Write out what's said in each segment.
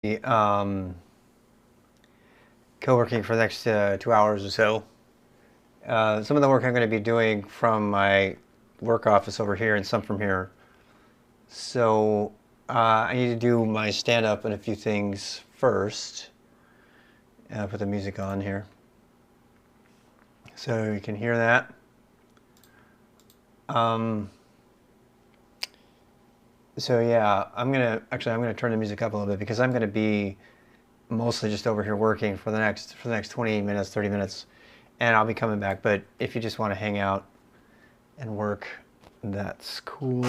co-working for the next 2 hours or so. Some of the work I'm going to be doing from my work office over here and some from here. So I need to do my stand-up and a few things first. Put the music on here so you can hear that. So yeah, I'm gonna turn the music up a little bit because I'm gonna be mostly just over here working for the next 20 minutes, 30 minutes, and I'll be coming back. But if you just want to hang out and work, that's cool.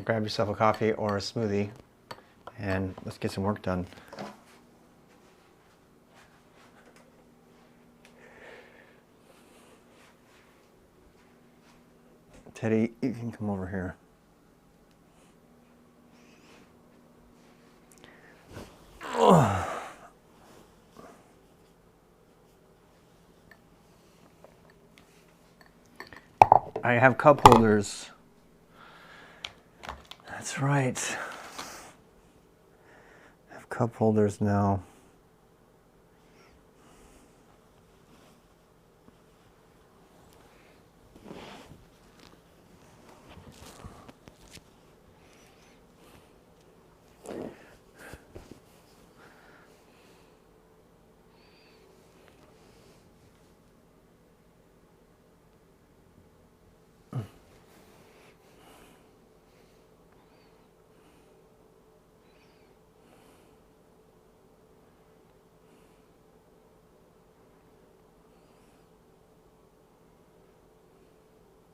Grab yourself a coffee or a smoothie, and let's get some work done. Teddy, you can come over here. I have cup holders. That's right. I have cup holders now.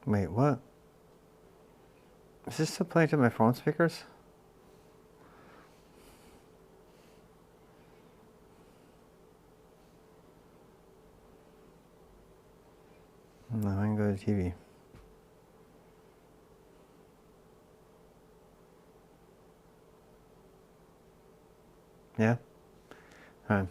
Wait, what? Is this still playing to my phone speakers? No, I can go to TV. Yeah? All right.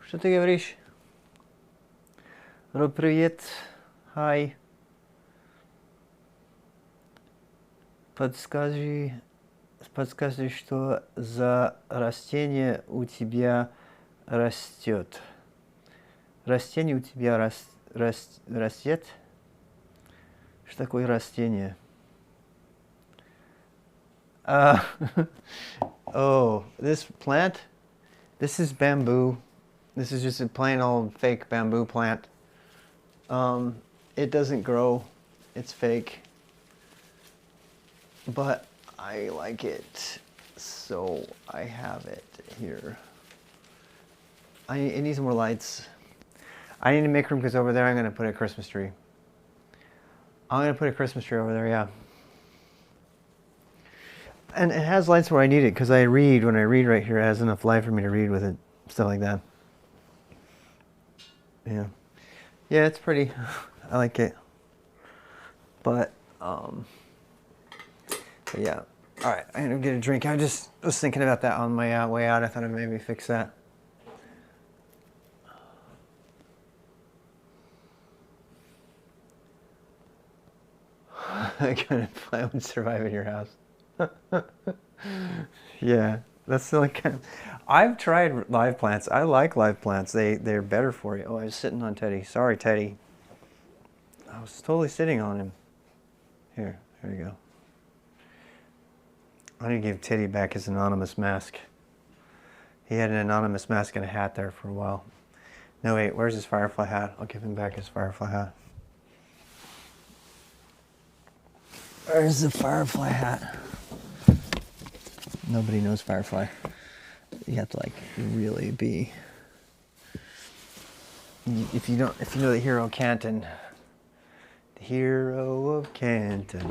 Что ты говоришь? Роб, привет. Hi. Подскажи, что за растение у тебя растет? Растение у тебя растет? Что такое растение? Oh, this plant? This is bamboo. This is just a plain old fake bamboo plant. It doesn't grow. It's fake. But I like it, so I have it here. It needs more lights. I need to make room because over there I'm going to put a Christmas tree. I'm going to put a Christmas tree over there, yeah. And it has lights where I need it because I read. When I read right here, it has enough light for me to read with it. Stuff like that. Yeah. Yeah, it's pretty. I like it. But yeah. All right, I'm going to get a drink. I just was thinking about that on my way out. I thought I'd maybe fix that. I couldn't. I would survive in your house. Yeah, that's the kind of, I've tried live plants. I like live plants. They're better for you. Oh, I was sitting on Teddy. Sorry, Teddy. I was totally sitting on him. Here, there you go. I need to give Teddy back his anonymous mask. He had an anonymous mask and a hat there for a while. No, wait, where's his firefly hat? I'll give him back his firefly hat. Where's the firefly hat? Nobody knows firefly. You have to like really be. If you know the hero Canton. The hero of Canton.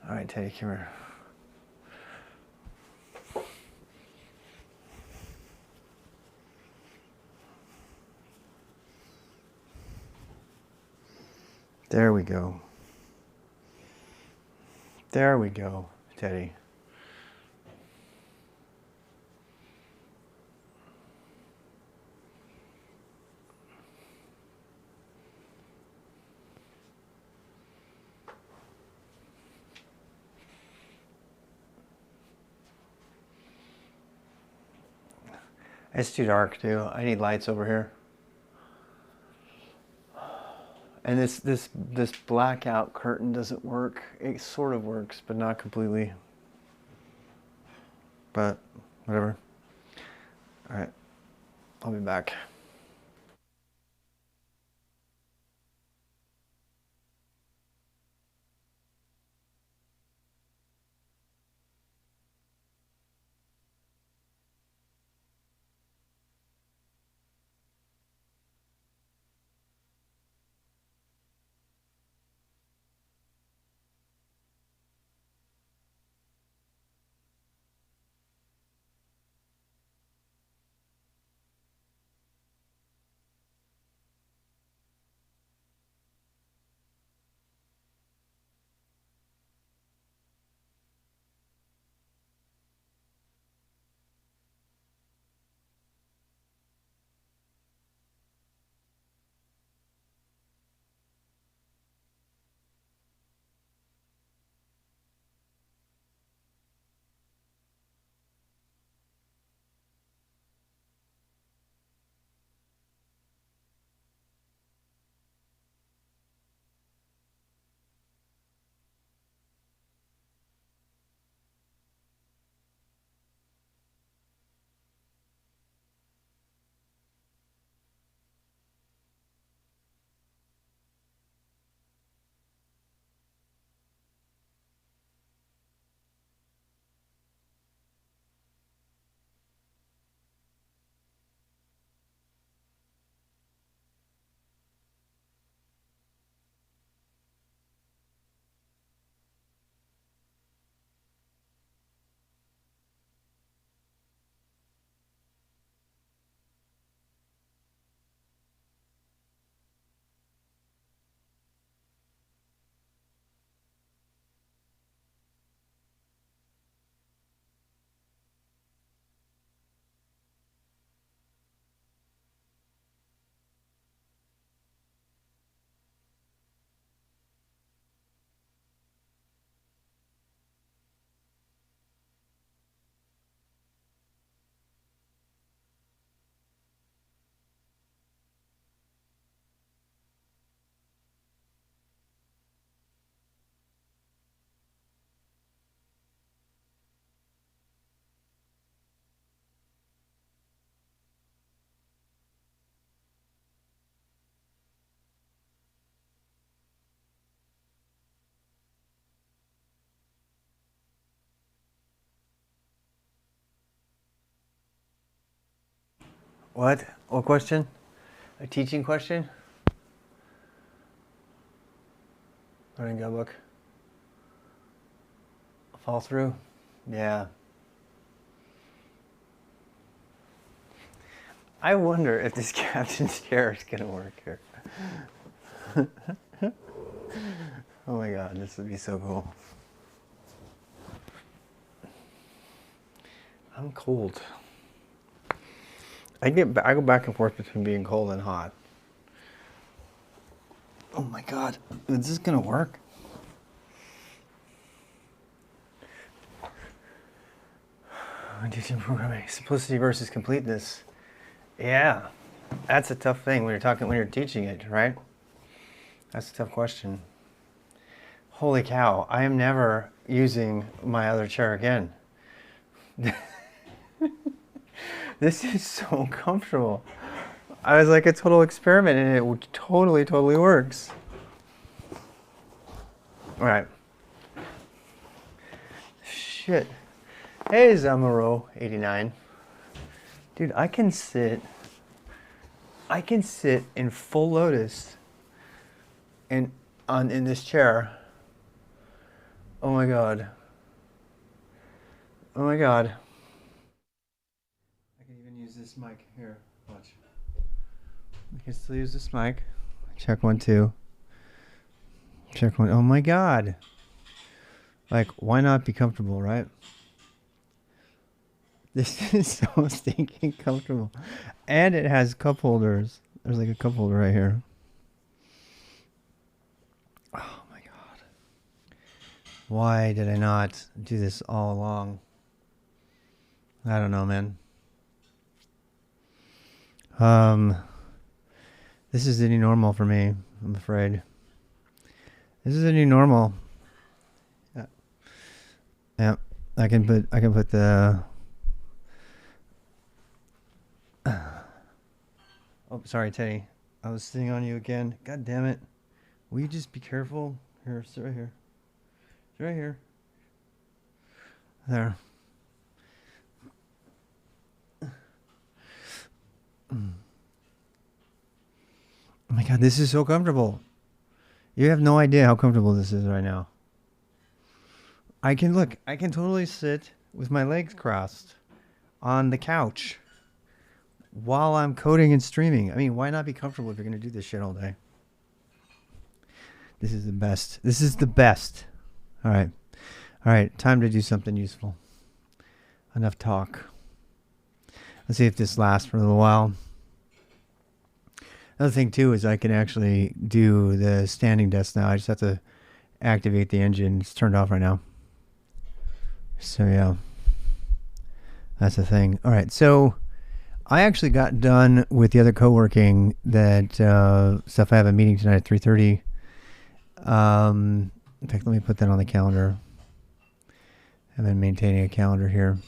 All right, Teddy, come here. There we go. There we go, Teddy. It's too dark too. I need lights over here. And this blackout curtain doesn't work. It sort of works, but not completely. But whatever. All right, I'll be back. What? What question? A teaching question? Learning guidebook. Fall through? Yeah. I wonder if this captain's chair is gonna work here. Oh my god, this would be so cool. I'm cold. I go back and forth between being cold and hot. Oh my god, is this gonna work? Teaching programming, simplicity versus completeness. Yeah, that's a tough thing when you're teaching it, right? That's a tough question. Holy cow, I am never using my other chair again. This is so comfortable. I was like a total experiment and it totally works. All right. Shit. Hey, Zamuro 89. Dude, I can sit in full lotus in this chair. Oh my god. Oh my god. I can even use this mic here. Watch. I can still use this mic. Check 1 2. Check 1. Oh my god. Like, why not be comfortable, right? This is so stinking comfortable. And it has cup holders. There's like a cup holder right here. Oh my god. Why did I not do this all along? I don't know, man. This is the new normal for me, I'm afraid. This is a new normal. Yeah. I can put the oh, sorry, Teddy. I was sitting on you again. God damn it. Will you just be careful? Here, sit right here. Sit right here. There. Oh my god, this is so comfortable. You have no idea how comfortable this is right now. I can totally sit with my legs crossed on the couch while I'm coding and streaming. I mean, why not be comfortable if you're going to do this shit all day? This is the best. This is the best. All right. All right. Time to do something useful. Enough talk. Let's see if this lasts for a little while. Another thing, too, is I can actually do the standing desk now. I just have to activate the engine. It's turned off right now. So, yeah. That's the thing. All right. So, I actually got done with the other co-working that stuff. I have a meeting tonight at 3:30. In fact, let me put that on the calendar. I've been maintaining a calendar here.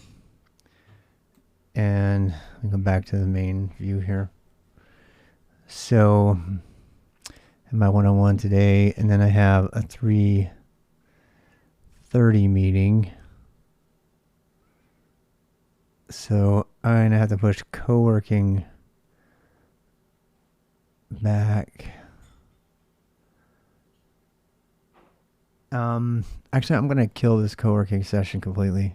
And let me go back to the main view here. So, I have my one-on-one today, and then I have a 3:30 meeting. So, I'm going to have to push co-working back. Actually, I'm going to kill this co-working session completely.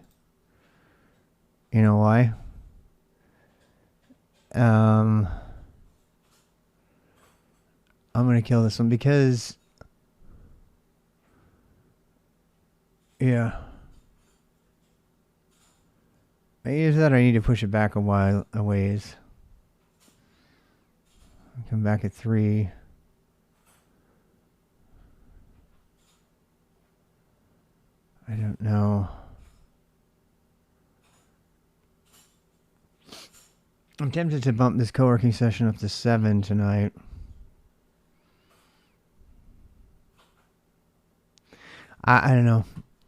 You know why? I'm going to kill this one because, yeah. Maybe that I need to push it back a ways. Come back at 3. I don't know. I'm tempted to bump this co-working session up to 7 tonight. I don't know.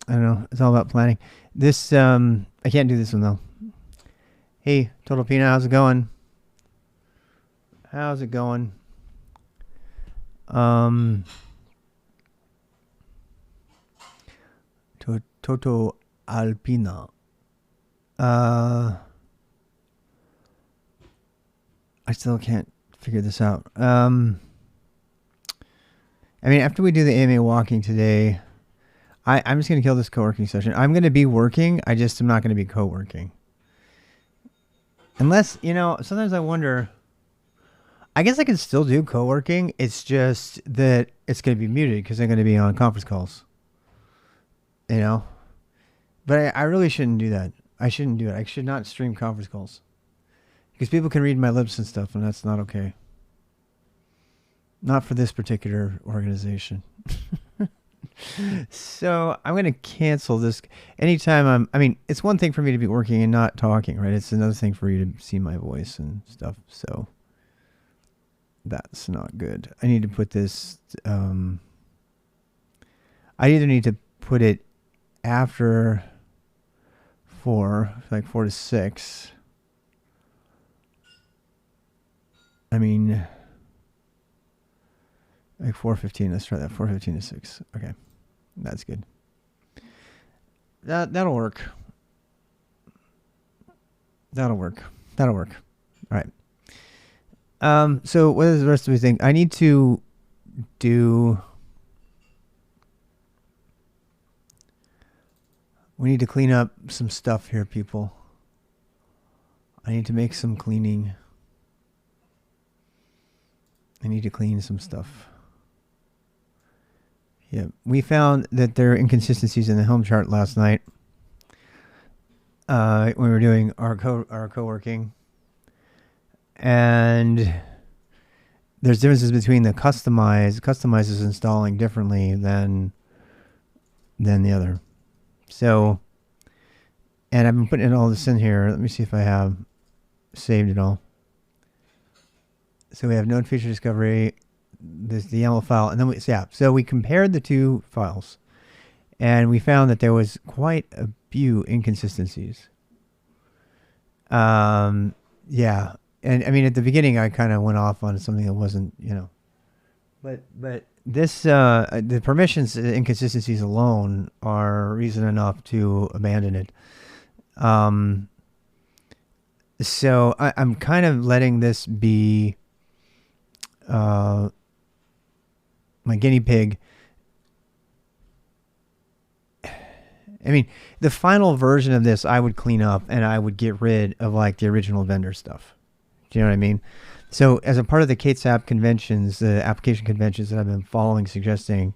I don't know. It's all about planning. This, I can't do this one though. Hey, Total Pina, how's it going? How's it going? Toto Alpina. I still can't figure this out. I mean, after we do the AMA walking today, I'm just gonna kill this co-working session. I'm gonna be working. I just am not gonna be co-working. Unless, sometimes I wonder. I guess I can still do co-working. It's just that it's gonna be muted because I'm gonna be on conference calls. You know, but I really shouldn't do that. I shouldn't do it. I should not stream conference calls because people can read my lips and stuff, and that's not okay. Not for this particular organization. So I'm going to cancel this. Anytime I mean, it's one thing for me to be working and not talking, right? It's another thing for you to see my voice and stuff. So that's not good. I need to put this, I either need to put it after 4, like 4 to 6. I mean, like 4:15. Let's try that. 4:15 to 6. Okay. That's good. That'll work. That'll work. That'll work. All right. So what does the rest of you think? I need to do. We need to clean up some stuff here, people. I need to make some cleaning. I need to clean some stuff. Yeah, we found that there are inconsistencies in the Helm chart last night when we were doing our co-working, and there's differences between the customize is installing differently than the other. So, and I've been putting all this in here. Let me see if I have saved it all. So we have node feature discovery. This the YAML file, and then so we compared the two files, and we found that there was quite a few inconsistencies. And I mean at the beginning I kind of went off on something that wasn't, but this the permissions inconsistencies alone are reason enough to abandon it. So I'm kind of letting this be my guinea pig. I mean, the final version of this I would clean up and I would get rid of like the original vendor stuff. Do you know what I mean? So as a part of the k8sapp conventions, the application conventions that I've been following, suggesting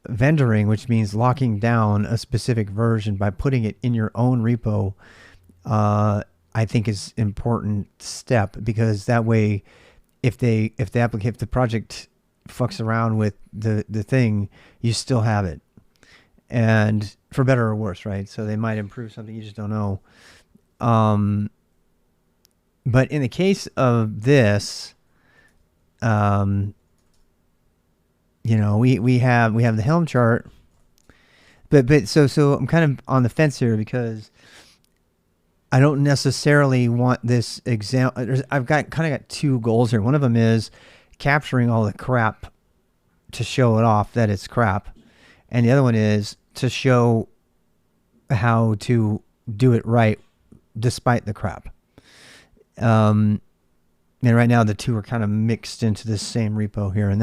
vendoring, which means locking down a specific version by putting it in your own repo, I think is an important step, because that way, if the project fucks around with the thing, you still have it, and for better or worse, right? So they might improve something, you just don't know. But in the case of this, we have the Helm chart, but so I'm kind of on the fence here, because I don't necessarily want this example. I've got two goals here. One of them is capturing all the crap to show it off that it's crap, and the other one is to show how to do it right despite the crap. And right now the two are kind of mixed into this same repo here, and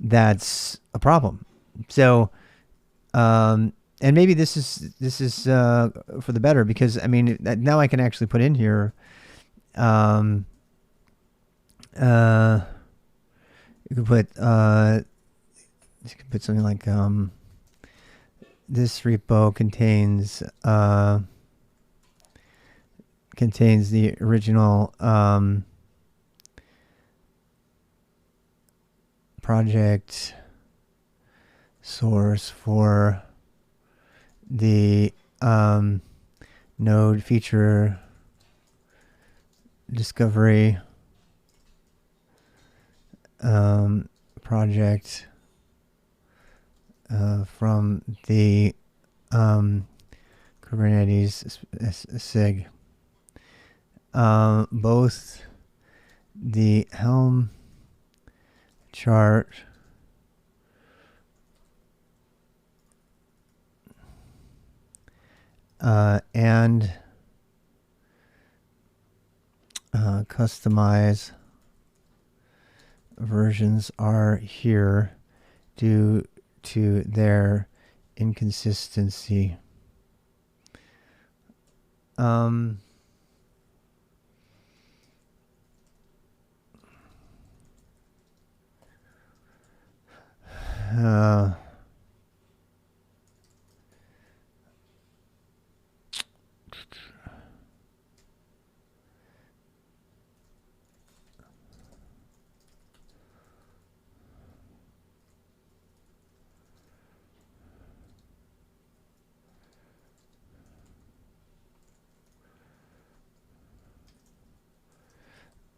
that's a problem. So, and maybe this is for the better, because I mean now I can actually put in here. You could put something like this repo contains the original project source for the node feature discovery project from the Kubernetes SIG. Both the Helm chart and Customize versions are here due to their inconsistency. Um, uh,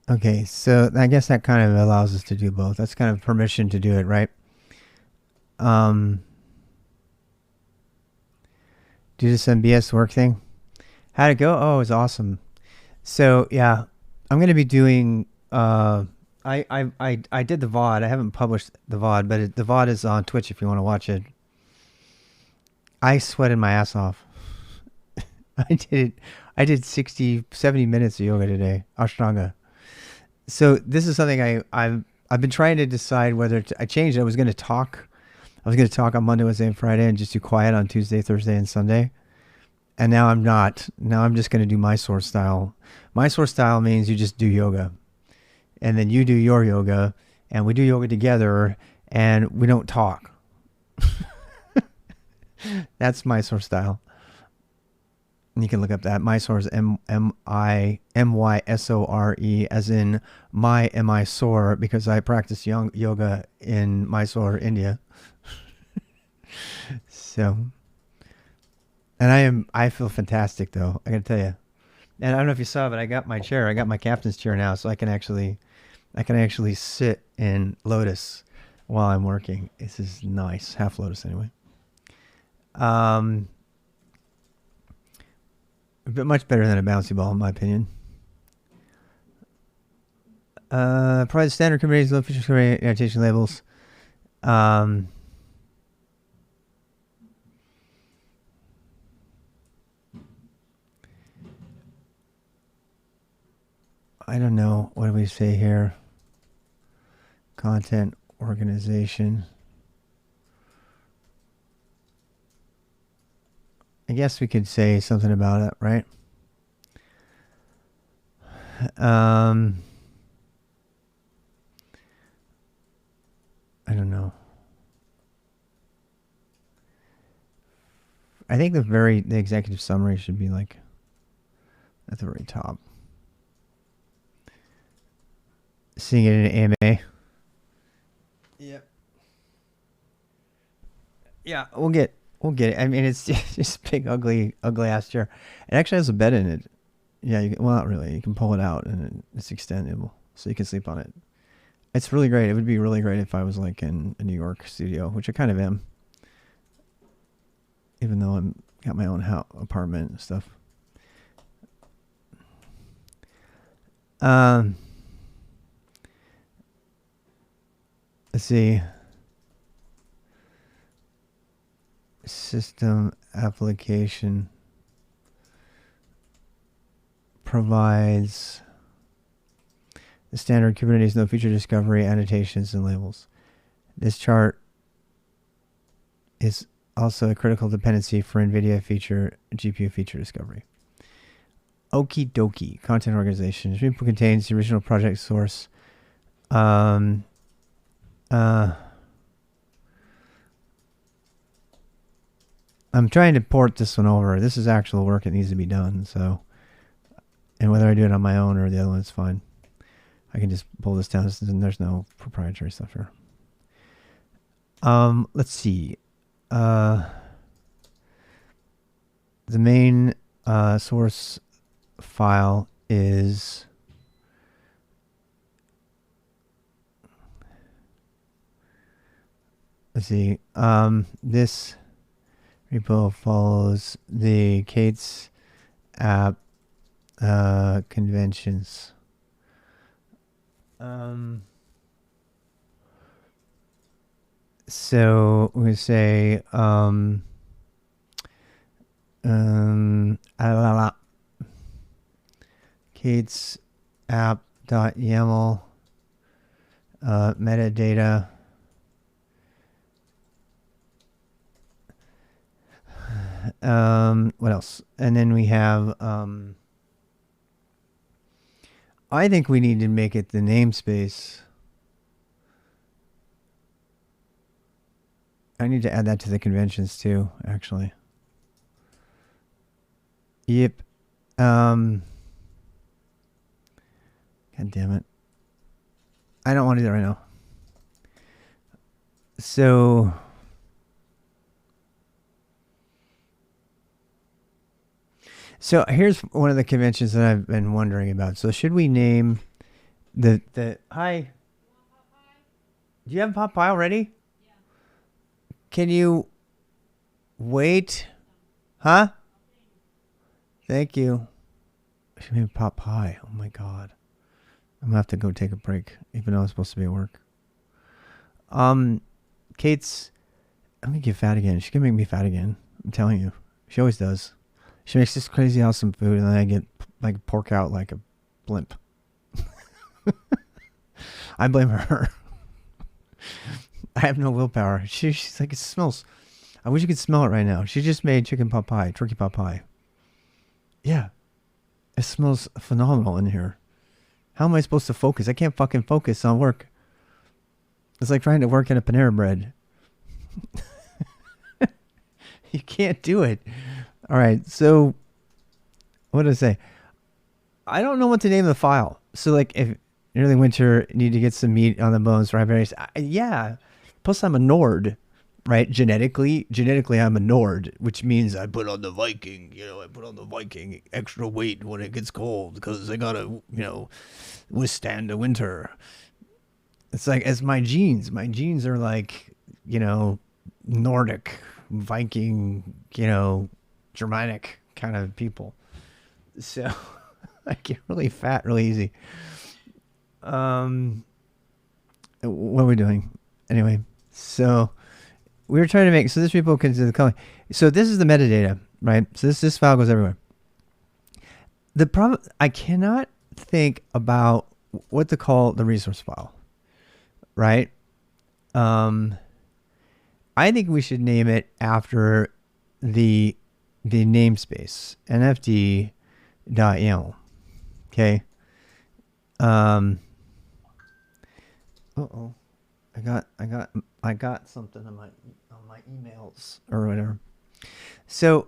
okay, so I guess that kind of allows us to do both. That's kind of permission to do it, right? Do this MBS work thing. How'd it go? Oh, it was awesome. So yeah, I'm gonna be doing. I did the VOD. I haven't published the VOD, but the VOD is on Twitch if you want to watch it. I sweated my ass off. I did 60, 70 minutes of yoga today, Ashtanga. So this is something I've been trying to decide whether I changed it. I was going to talk on Monday, Wednesday, and Friday, and just do quiet on Tuesday, Thursday, and Sunday. And now I'm not. Now I'm just going to do Mysore style. Mysore style means you just do yoga, and then you do your yoga, and we do yoga together, and we don't talk. That's Mysore style. And you can look up that. Mysore is Mysore, as in my am I sore, because I practice yoga in Mysore, India. So, and I feel fantastic though. I gotta tell you. And I don't know if you saw, but I got my chair. I got my captain's chair now, so I can actually sit in lotus while I'm working. This is nice, half lotus anyway. But much better than a bouncy ball, in my opinion. Provide standard Kubernetes low feature annotation labels. I don't know. What do we say here? Content organization. I guess we could say something about it, right? I don't know. I think the executive summary should be like at the very top. Seeing it in AMA. Yep. Yeah, we'll get it. I mean, it's just big, ugly ass chair. It actually has a bed in it. Yeah, well, not really. You can pull it out and it's extendable, so you can sleep on it. It's really great. It would be really great if I was like in a New York studio, which I kind of am, even though I'm got my own apartment and stuff. Let's see. System application provides the standard Kubernetes no feature discovery, annotations, and labels. This chart is also a critical dependency for NVIDIA GPU feature discovery. Okie dokie. Content organization. This repo contains the original project source. I'm trying to port this one over. This is actual work that needs to be done. So, and whether I do it on my own or the other one, it's fine. I can just pull this down. There's no proprietary stuff here. Let's see. The main source file is let's see. This repo follows the k8sapp conventions. So we say k8sapp k8sapp.yaml metadata. What else? And then we have, I think we need to make it the namespace. I need to add that to the conventions too, actually. Yep. God damn it. I don't want to do that right now. So here's one of the conventions that I've been wondering about. So should we name the hi? Do you have pot pie already? Yeah. Can you wait? Huh? Thank you. Should we have pot pie? Oh my god. I'm gonna have to go take a break, even though I'm supposed to be at work. Kate's I'm gonna get fat again. She's gonna make me fat again. I'm telling you. She always does. She makes this crazy awesome food, and then I get like pork out like a blimp. I blame her. I have no willpower. She's like, it smells. I wish you could smell it right now. She just made chicken pot pie, turkey pot pie. Yeah. It smells phenomenal in here. How am I supposed to focus? I can't fucking focus on work. It's like trying to work in a Panera Bread. You can't do it. All right, so what did I say? I don't know what to name the file. So like if early winter need to get some meat on the bones, right? Yeah. Plus I'm a Nord, right? Genetically I'm a Nord, which means I put on the Viking, I put on the Viking extra weight when it gets cold because I gotta, withstand the winter. It's like, as my genes are like, Nordic, Viking, Germanic kind of people. So I get really fat really easy. What are we doing? Anyway, so we were trying to make, so this repo can do the color. So this is the metadata, right? So this file goes everywhere. The problem, I cannot think about what to call the resource file, right? I think we should name it after the namespace, nfd.yaml. Okay. Uh-oh. I got something on my emails or whatever. So,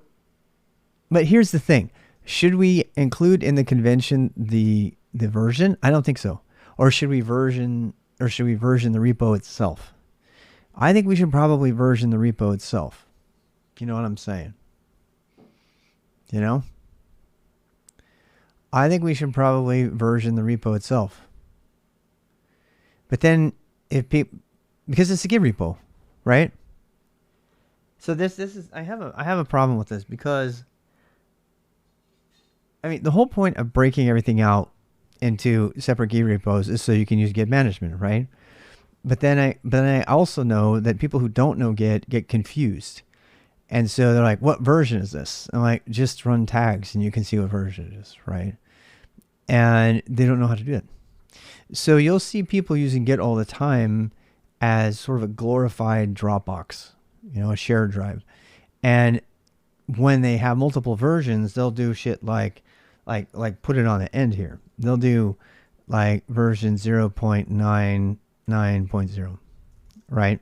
but here's the thing. Should we include in the convention the version? I don't think so. Or should we version the repo itself? I think we should probably version the repo itself. You know what I'm saying? I think we should probably version the repo itself. But then because it's a Git repo, right? So this is I have a problem with this because the whole point of breaking everything out into separate Git repos is so you can use Git management, right? But then I also know that people who don't know Git get confused. And so they're like, what version is this? I'm like, just run tags and you can see what version it is, right? And they don't know how to do it. So you'll see people using Git all the time as sort of a glorified Dropbox, a shared drive. And when they have multiple versions, they'll do shit like put it on the end here. They'll do like version 0.99.0, right?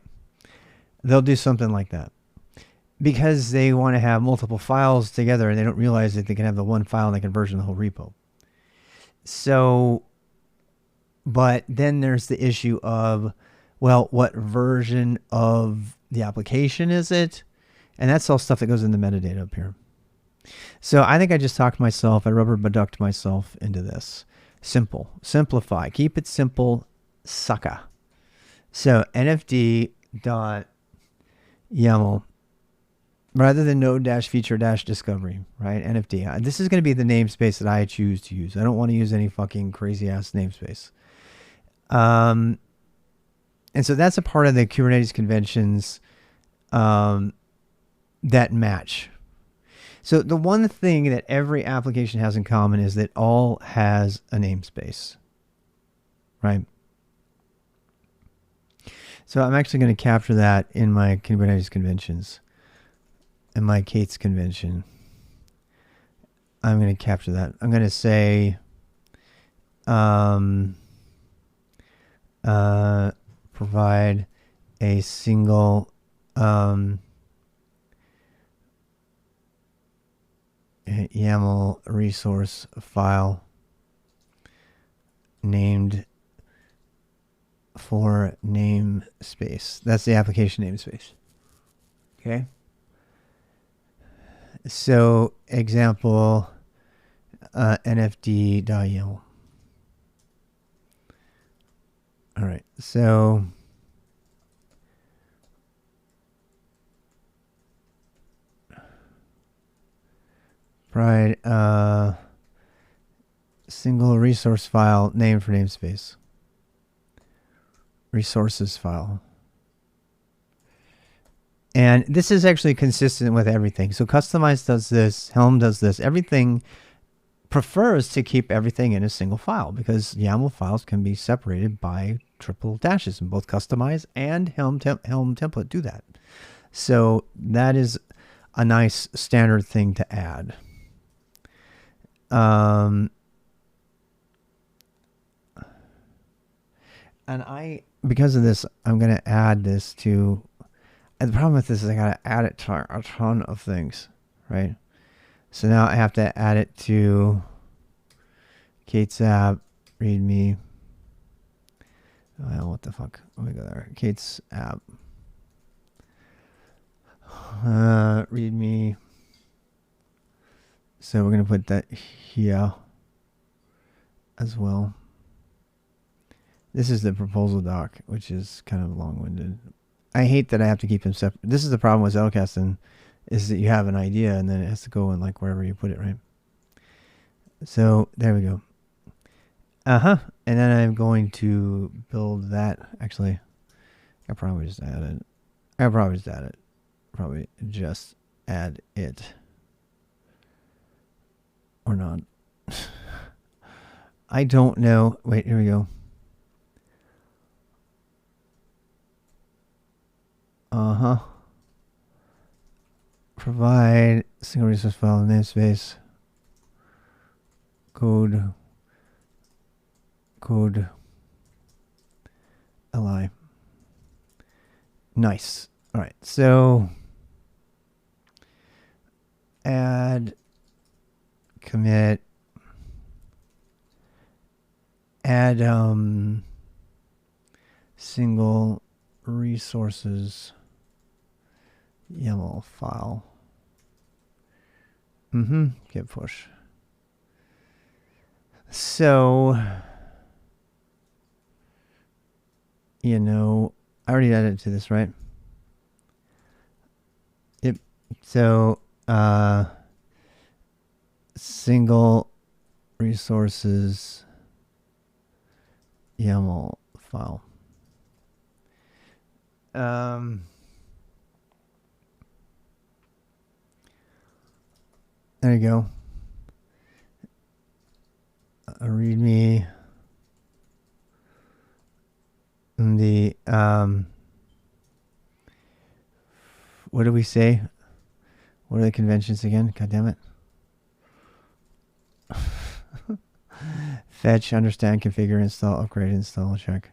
They'll do something like that because they want to have multiple files together and they don't realize that they can have the one file and they can version the whole repo. So, but then there's the issue of, well, what version of the application is it? And that's all stuff that goes in the metadata up here. So I think I just talked myself, I rubber ducked myself into this. Simplify, keep it simple, sucker. So nfd.yaml, rather than node-feature-discovery, right? NFD. This is going to be the namespace that I choose to use. I don't want to use any fucking crazy ass namespace. And so that's a part of the Kubernetes conventions that match. So the one thing that every application has in common is that all has a namespace, right? So I'm actually going to capture that in my Kubernetes conventions, in my K8s convention. I'm going to capture that. I'm going to say, provide a single YAML resource file named for namespace. That's the application namespace. Okay. So example nfd.yaml. All right. So provide single resource file name for namespace. Resources file. And this is actually consistent with everything. So Customize does this, Helm does this. Everything prefers to keep everything in a single file because YAML files can be separated by triple dashes, and both Customize and Helm template do that. So that is a nice standard thing to add. And because of this, I'm going to add this to, and the problem with this is I got to add it to a ton of things, right? So now I have to add it to k8sapp, readme. Oh, what the fuck? Let me go there. k8sapp. Readme. So we're going to put that here as well. This is the proposal doc, which is kind of long-winded. I hate that I have to keep them separate. This is the problem with Zettelkasten, is that you have an idea and then it has to go in like wherever you put it, right? So there we go. And then I'm going to build that. Actually, I probably just add it. Probably just add it. Or not. I don't know. Wait, here we go. Provide single resource file namespace. Code li. Nice. All right. So add commit add single resources YAML file. Git push. So, you know, I already added to this, right? Yep. So, single resources YAML file. There you go. Readme. The what do we say? What are the conventions again? God damn it. Fetch, understand, configure, install, upgrade, install, check.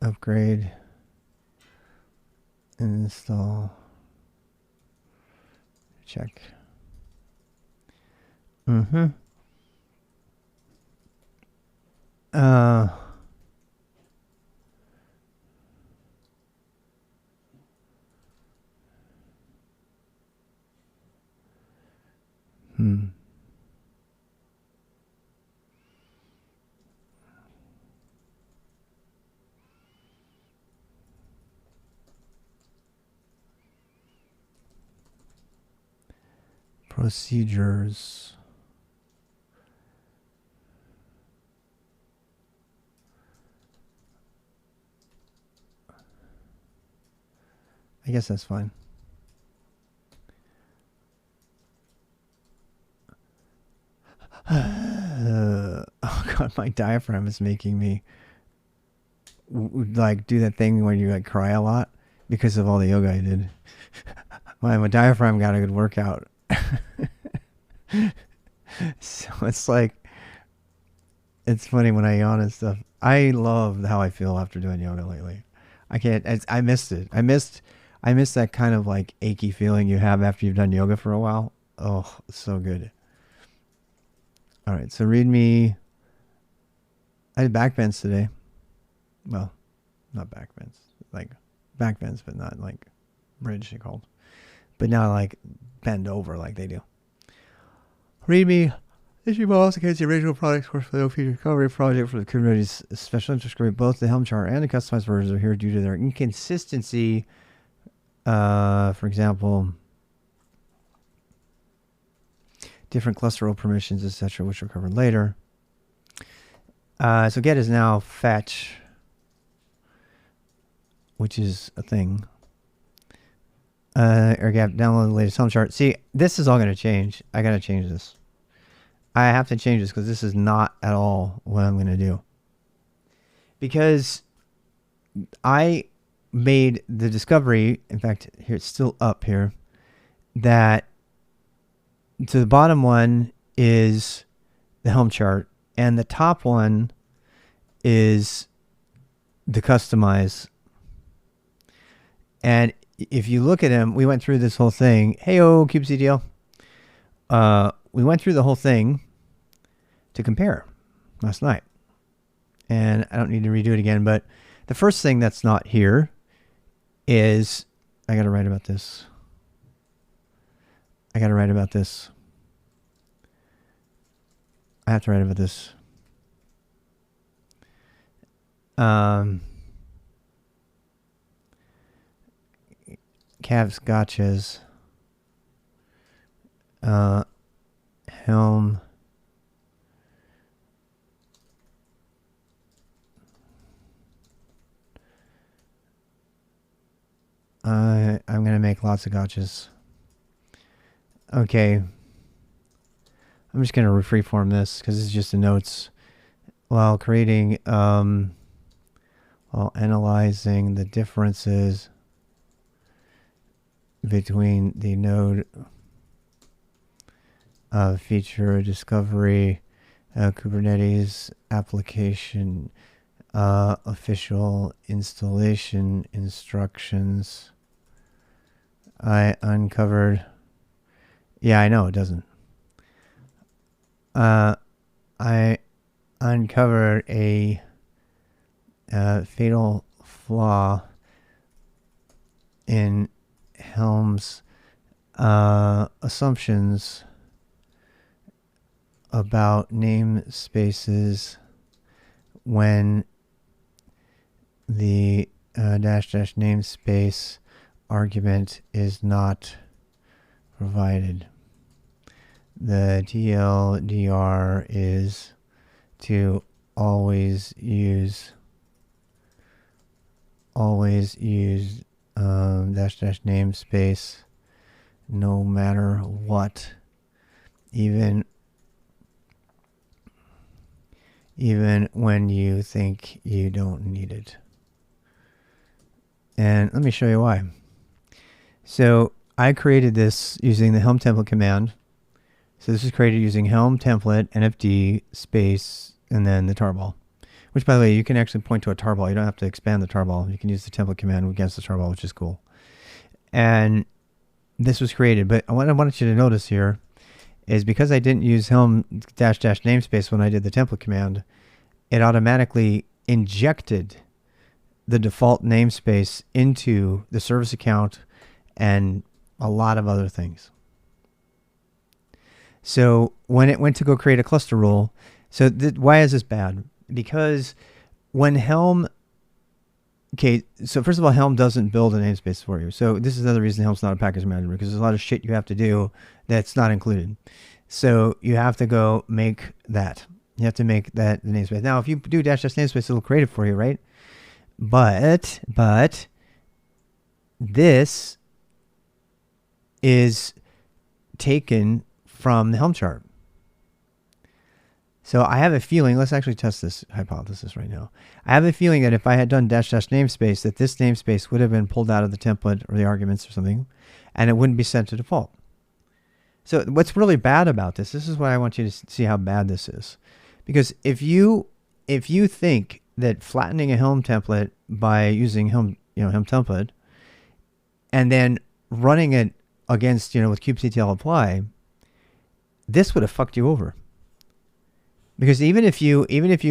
Upgrade, install, check. procedures. I guess that's fine. Oh god, my diaphragm is making me like do that thing when you like cry a lot because of all the yoga I did. My diaphragm got a good workout. So it's like, it's funny when I yawn and stuff. I love how I feel after doing yoga lately. I can't. I missed it. I missed that kind of like achy feeling you have after you've done yoga for a while. Oh, it's so good. All right, so read me. I did back bends today. Well, not back bends, like back bends, but not like bridge, they called. But now like bend over like they do. Read me. This email also contains the original product course for the feature recovery project for the Kubernetes special interest group. Both the Helm chart and the customized versions are here due to their inconsistency. For example, different cluster role permissions, etc., which are covered later. So get is now fetch, which is a thing. Or get download the latest Helm chart. See, this is all going to change. I got to change this. I have to change this because this is not at all what I'm going to do. Because I made the discovery, in fact, here it's still up here, that to the bottom one is the Helm chart, and the top one is the customize. And if you look at them, we went through this whole thing. Hey-o, CubeCTL. We went through the whole thing to compare last night. And I don't need to redo it again, but the first thing that's not here is, I got to write about this. I have to write about this. Calves gotchas. Helm. I'm going to make lots of gotchas. Okay. I'm just going to freeform this because this is just the notes. While creating, while analyzing the differences between the node feature discovery, Kubernetes application, official installation instructions. I uncovered. Yeah, I know it doesn't. I uncovered a fatal flaw in Helm's assumptions about namespaces when the dash namespace argument is not provided. The TLDR is to always use dash namespace no matter what, even when you think you don't need it. And let me show you why. So I created this using the Helm template command. So this is created using Helm template NFD space and then the tarball. Which, by the way, you can actually point to a tarball. You don't have to expand the tarball. You can use the template command against the tarball, which is cool. And this was created. But what I wanted you to notice here is because I didn't use Helm dash namespace when I did the template command, it automatically injected the default namespace into the service account and a lot of other things. So when it went to go create a cluster rule, so why is this bad? Because when Helm Okay, so first of all, Helm doesn't build a namespace for you. So this is another reason Helm's not a package manager, because there's a lot of shit you have to do that's not included. So you have to go make that. You have to make that the namespace. Now, if you do dash dash namespace, it'll create it for you, right? But this is taken from the Helm chart. So I have a feeling, let's actually test this hypothesis right now. I have a feeling that if I had done dash dash namespace, that this namespace would have been pulled out of the template or the arguments or something, and it wouldn't be set to default. So what's really bad about this is what I want you to see how bad this is. Because if you think that flattening a Helm template by using Helm template and then running it against, with kubectl apply, this would have fucked you over. Because even if you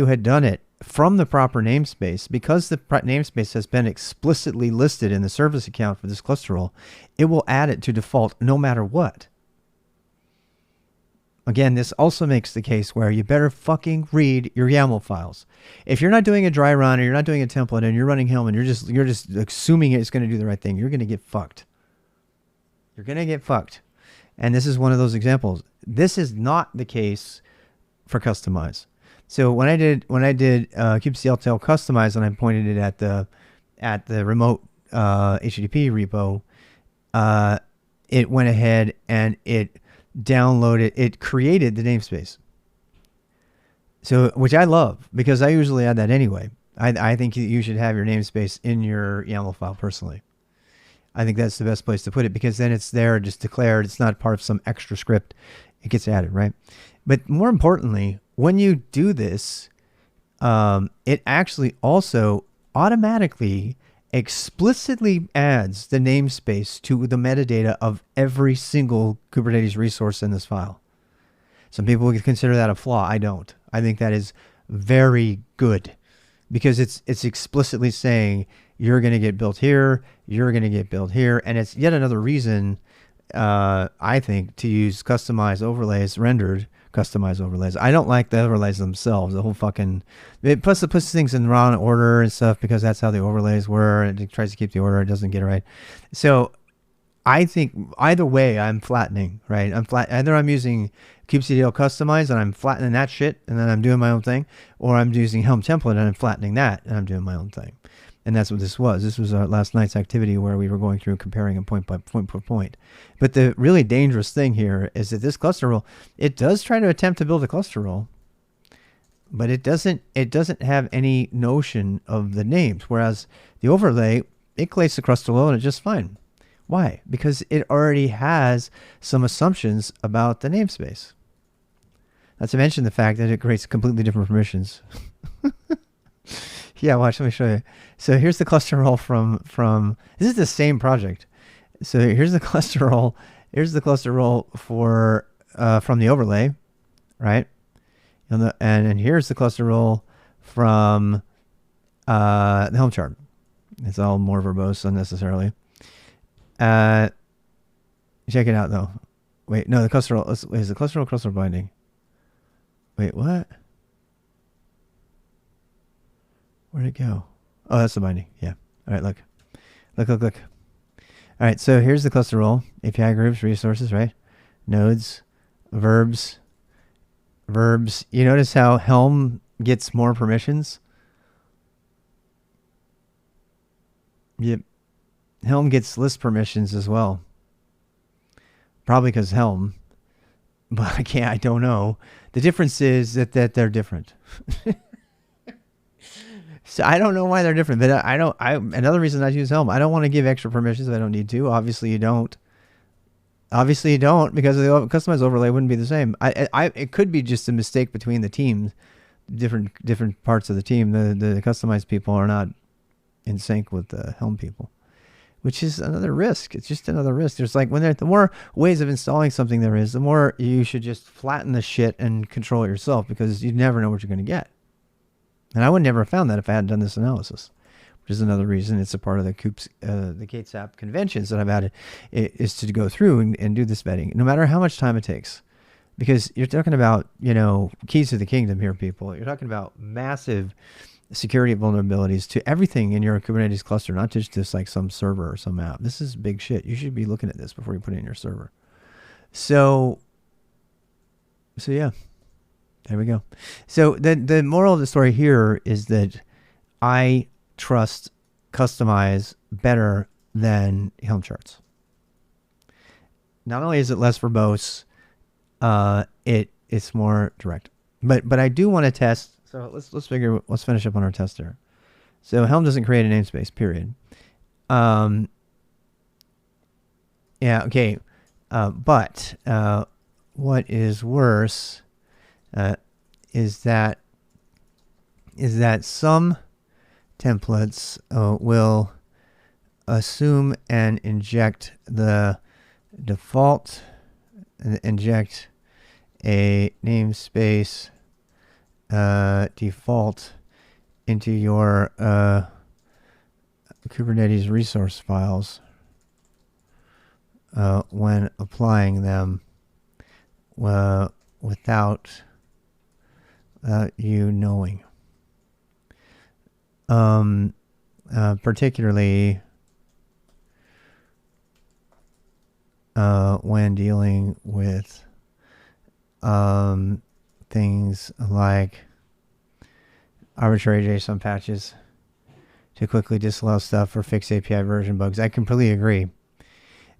had done it from the proper namespace, because the namespace has been explicitly listed in the service account for this cluster role, it will add it to default no matter what. Again, this also makes the case where you better fucking read your YAML files. If you're not doing a dry run or you're not doing a template and you're running Helm and you're just assuming it's going to do the right thing, you're going to get fucked. You're going to get fucked. And this is one of those examples. This is not the case for customize. So when I did kubectl customize and I pointed it at the remote HTTP repo, it went ahead and it created the namespace. So, which I love, because I usually add that anyway. I think you should have your namespace in your YAML file personally. I think that's the best place to put it, because then it's there just declared. It's not part of some extra script. It gets added, right? But more importantly, when you do this, it actually also automatically explicitly adds the namespace to the metadata of every single Kubernetes resource in this file. Some people would consider that a flaw. I don't. I think that is very good, because it's explicitly saying you're going to get built here, you're going to get built here, and it's yet another reason, I think, to use customized overlays, rendered customized overlays. I don't like the overlays themselves. The whole fucking, it puts things in wrong order and stuff, because that's how the overlays were. And it tries to keep the order. It doesn't get it right. So I think either way, I'm flattening, right? Either I'm using kubectl customize and I'm flattening that shit and then I'm doing my own thing, or I'm using Helm template and I'm flattening that and I'm doing my own thing. And that's what this was. This was our last night's activity where we were going through comparing them point by point. But the really dangerous thing here is that this cluster role, it does try to attempt to build a cluster role, but it doesn't have any notion of the names. Whereas the overlay, it creates the cluster role and it's just fine. Why? Because it already has some assumptions about the namespace. Not to mention the fact that it creates completely different permissions. Yeah, watch, let me show you. So here's the cluster role from this is the same project. So here's the cluster role. Here's the cluster role for from the overlay, right? And here's the cluster role from the Helm chart. It's all more verbose unnecessarily. Check it out though. Wait, no, the cluster role is the cluster role cluster binding. Wait, what? Where'd it go? Oh, that's the binding. Yeah. All right, look. All right, so here's the cluster role. API groups, resources, right? Nodes, verbs. You notice how Helm gets more permissions? Yep. Helm gets list permissions as well. Probably because Helm. But I don't know. The difference is that they're different. So I don't know why they're different, but another reason I use Helm, I don't want to give extra permissions if I don't need to. Obviously you don't, because the customized overlay wouldn't be the same. It could be just a mistake between the teams, different parts of the team. The customized people are not in sync with the Helm people, which is another risk. It's just another risk. There's like, the more ways of installing something there is, the more you should just flatten the shit and control it yourself, because you never know what you're going to get. And I would never have found that if I hadn't done this analysis, which is another reason it's a part of the k8sapp conventions that I've added, is to go through and do this vetting, no matter how much time it takes. Because you're talking about, keys to the kingdom here, people. You're talking about massive security vulnerabilities to everything in your Kubernetes cluster, not just like some server or some app. This is big shit. You should be looking at this before you put it in your server. So yeah, there we go. So the moral of the story here is that I trust Kustomize better than Helm charts. Not only is it less verbose, it's more direct. But I do want to test. So let's finish up on our test there. So Helm doesn't create a namespace, period. Yeah, okay. But what is worse is that some templates will assume and inject the default, inject a namespace default into your Kubernetes resource files when applying them without you knowing. Particularly when dealing with things like arbitrary JSON patches to quickly disallow stuff or fix API version bugs. I completely agree.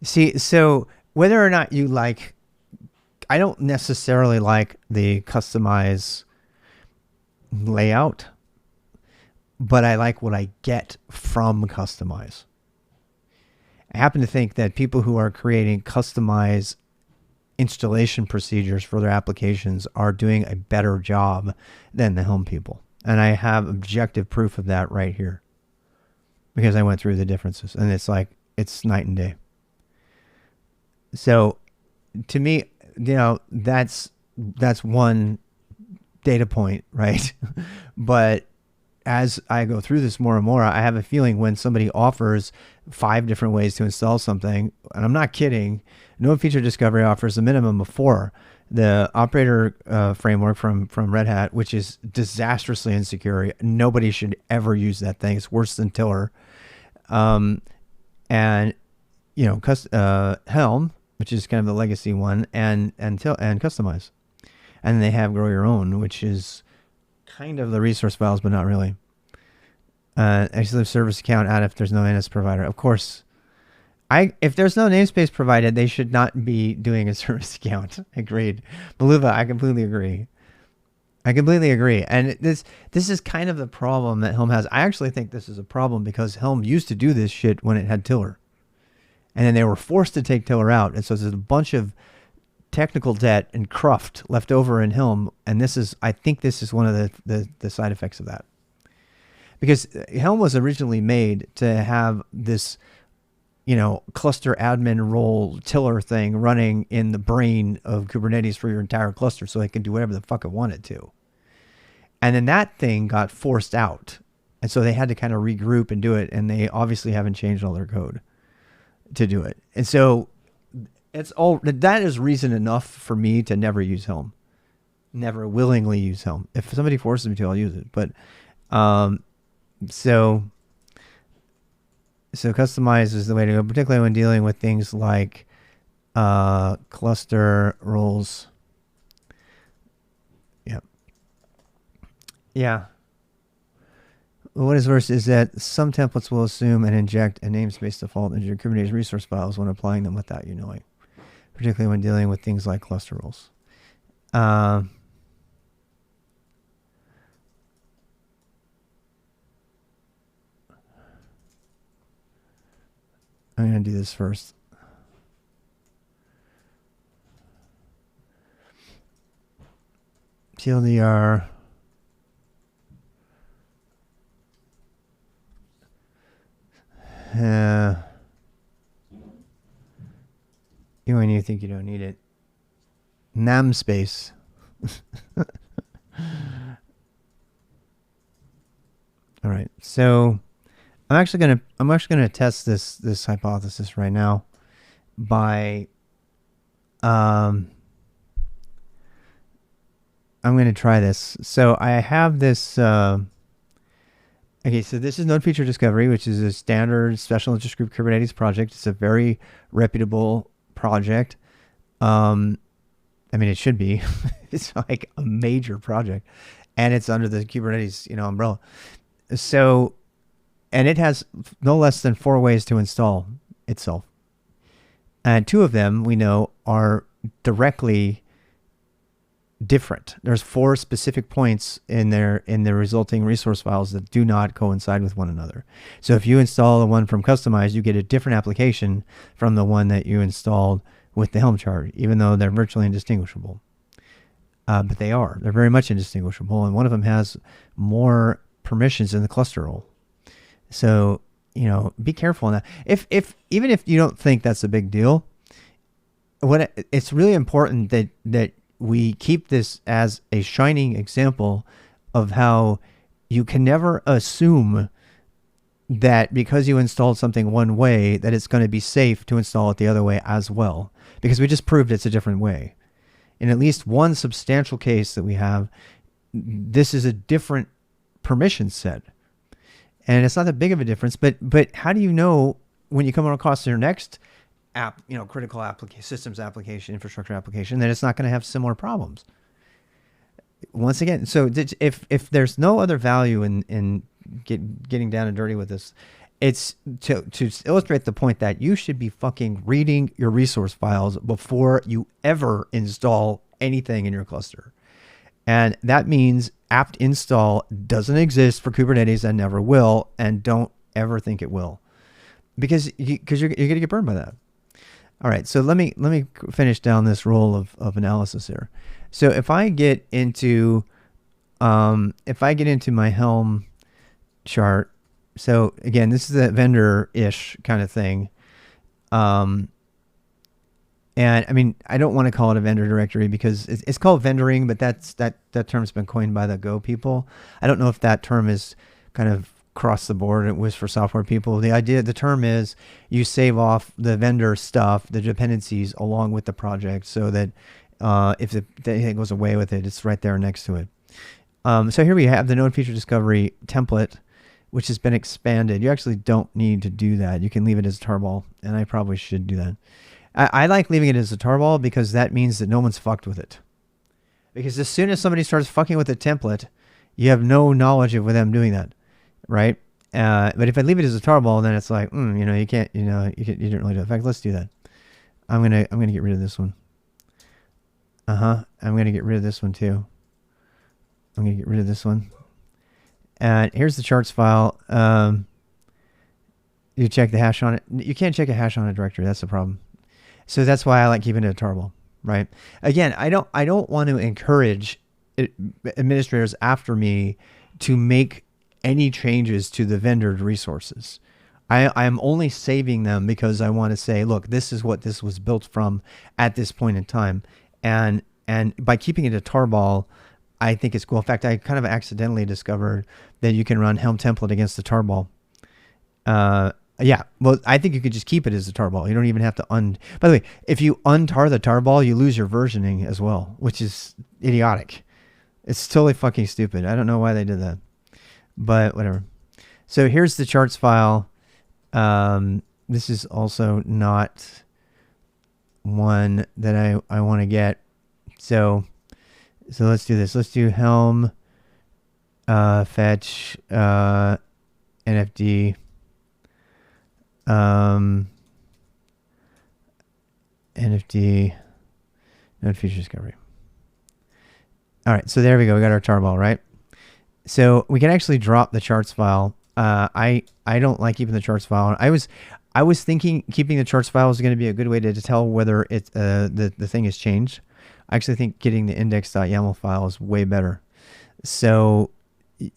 See, so whether or not you like, I don't necessarily like the Kustomize layout, but I like what I get from Kustomize. I happen to think that people who are creating Kustomize installation procedures for their applications are doing a better job than the Helm people. And I have objective proof of that right here because I went through the differences, and it's like, it's night and day. So to me, that's one data point, right? But as I go through this more and more, I have a feeling when somebody offers 5 different ways to install something, and I'm not kidding, no feature discovery offers a minimum of 4. The operator framework from Red Hat, which is disastrously insecure. Nobody should ever use that thing. It's worse than Tiller. And Helm, which is kind of the legacy one, and Kustomize. And they have Grow Your Own, which is kind of the resource files, but not really. Actually, service account add if there's no NS provider. Of course, if there's no namespace provided, they should not be doing a service account. Agreed. Beluva, I completely agree. And this is kind of the problem that Helm has. I actually think this is a problem because Helm used to do this shit when it had Tiller. And then they were forced to take Tiller out. And so there's a bunch of technical debt and cruft left over in Helm. And I think this is one of the side effects of that. Because Helm was originally made to have this, cluster admin role Tiller thing running in the brain of Kubernetes for your entire cluster so it can do whatever the fuck it wanted to. And then that thing got forced out. And so they had to kind of regroup and do it. And they obviously haven't changed all their code to do it. And so that is reason enough for me to never use Helm. Never willingly use Helm. If somebody forces me to, I'll use it. But so Kustomize is the way to go, particularly when dealing with things like cluster roles. Yeah. What is worse is that some templates will assume and inject a namespace default into your Kubernetes resource files when applying them without you knowing, particularly when dealing with things like cluster roles. I'm going to do this first. TLDR. Even when you think you don't need it. Namespace. All right. So I'm actually gonna test this hypothesis right now by I'm gonna try this. So I have this Okay, so this is Node Feature Discovery, which is a standard special interest group Kubernetes project. It's a very reputable project. I mean, it should be. It's like a major project, and it's under the Kubernetes, umbrella. So, and it has no less than 4 ways to install itself, and 2 of them we know are directly different. There's 4 specific points in the resulting resource files that do not coincide with one another. So if you install the one from Customize, you get a different application from the one that you installed with the Helm chart, even though they're virtually indistinguishable. But they're very much indistinguishable, and one of them has more permissions in the cluster role. So, be careful on that. If even if you don't think that's a big deal, it's really important that we keep this as a shining example of how you can never assume that because you installed something one way that it's going to be safe to install it the other way as well, because we just proved it's a different way. In at least one substantial case that we have, this is a different permission set, and it's not that big of a difference. But how do you know when you come across your next app, critical systems application, infrastructure application, that it's not going to have similar problems? Once again, so if there's no other value in getting down and dirty with this, it's to illustrate the point that you should be fucking reading your resource files before you ever install anything in your cluster. And that means apt install doesn't exist for Kubernetes and never will, and don't ever think it will, because you're going to get burned by that. All right, so let me finish down this roll of analysis here. So if I get into my Helm chart, so again, this is a vendor-ish kind of thing. And I mean, I don't want to call it a vendor directory because it's called vendoring, but that term's been coined by the Go people. I don't know if that term is kind of across the board. It was for software people. The term is you save off the vendor stuff, the dependencies, along with the project, so that if anything goes away with it, it's right there next to it. So here we have the Node Feature Discovery template, which has been expanded. You actually don't need to do that. You can leave it as tarball, and I probably should do that. I like leaving it as a tarball because that means that no one's fucked with it. Because as soon as somebody starts fucking with the template, you have no knowledge of them doing that, right? But if I leave it as a tarball, then it's like, you can't, you didn't really do it. In fact, let's do that. I'm gonna get rid of this one. I'm gonna get rid of this one too. I'm gonna get rid of this one. And here's the charts file. You check the hash on it. You can't check a hash on a directory. That's the problem. So that's why I like keeping it a tarball, right? Again, I don't want to encourage administrators after me to make any changes to the vendor resources. I am only saving them because I want to say, look, this is what this was built from at this point in time. And by keeping it a tarball, I think it's cool. In fact, I kind of accidentally discovered that you can run Helm template against the tarball. Yeah, well, I think you could just keep it as a tarball. You don't even have to By the way, if you untar the tarball, you lose your versioning as well, which is idiotic. It's totally fucking stupid. I don't know why they did that, but whatever. So here's the charts file. This is also not one that I want to get. So let's do this. Let's do Helm fetch NFD. NFD Node Feature Discovery. All right, so there we go. We got our tarball, right? So we can actually drop the charts file. I don't like keeping the charts file. I was thinking keeping the charts file is going to be a good way to tell whether it the thing has changed. I actually think getting the index.yaml file is way better. So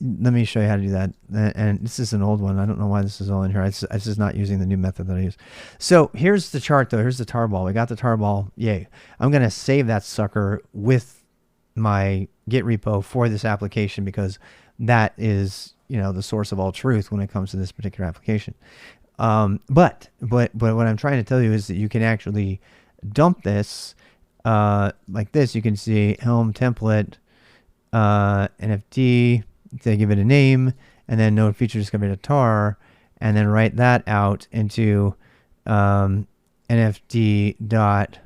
let me show you how to do that. And this is an old one. I don't know why this is all in here. It's just not using the new method that I use. So here's the chart, though. Here's the tarball. We got the tarball. Yay. I'm going to save that sucker with my Git repo for this application because that is, the source of all truth when it comes to this particular application. But what I'm trying to tell you is that you can actually dump this like this. You can see Helm template, NFD. They give it a name, and then node feature discovery tar, and then write that out into nfd dot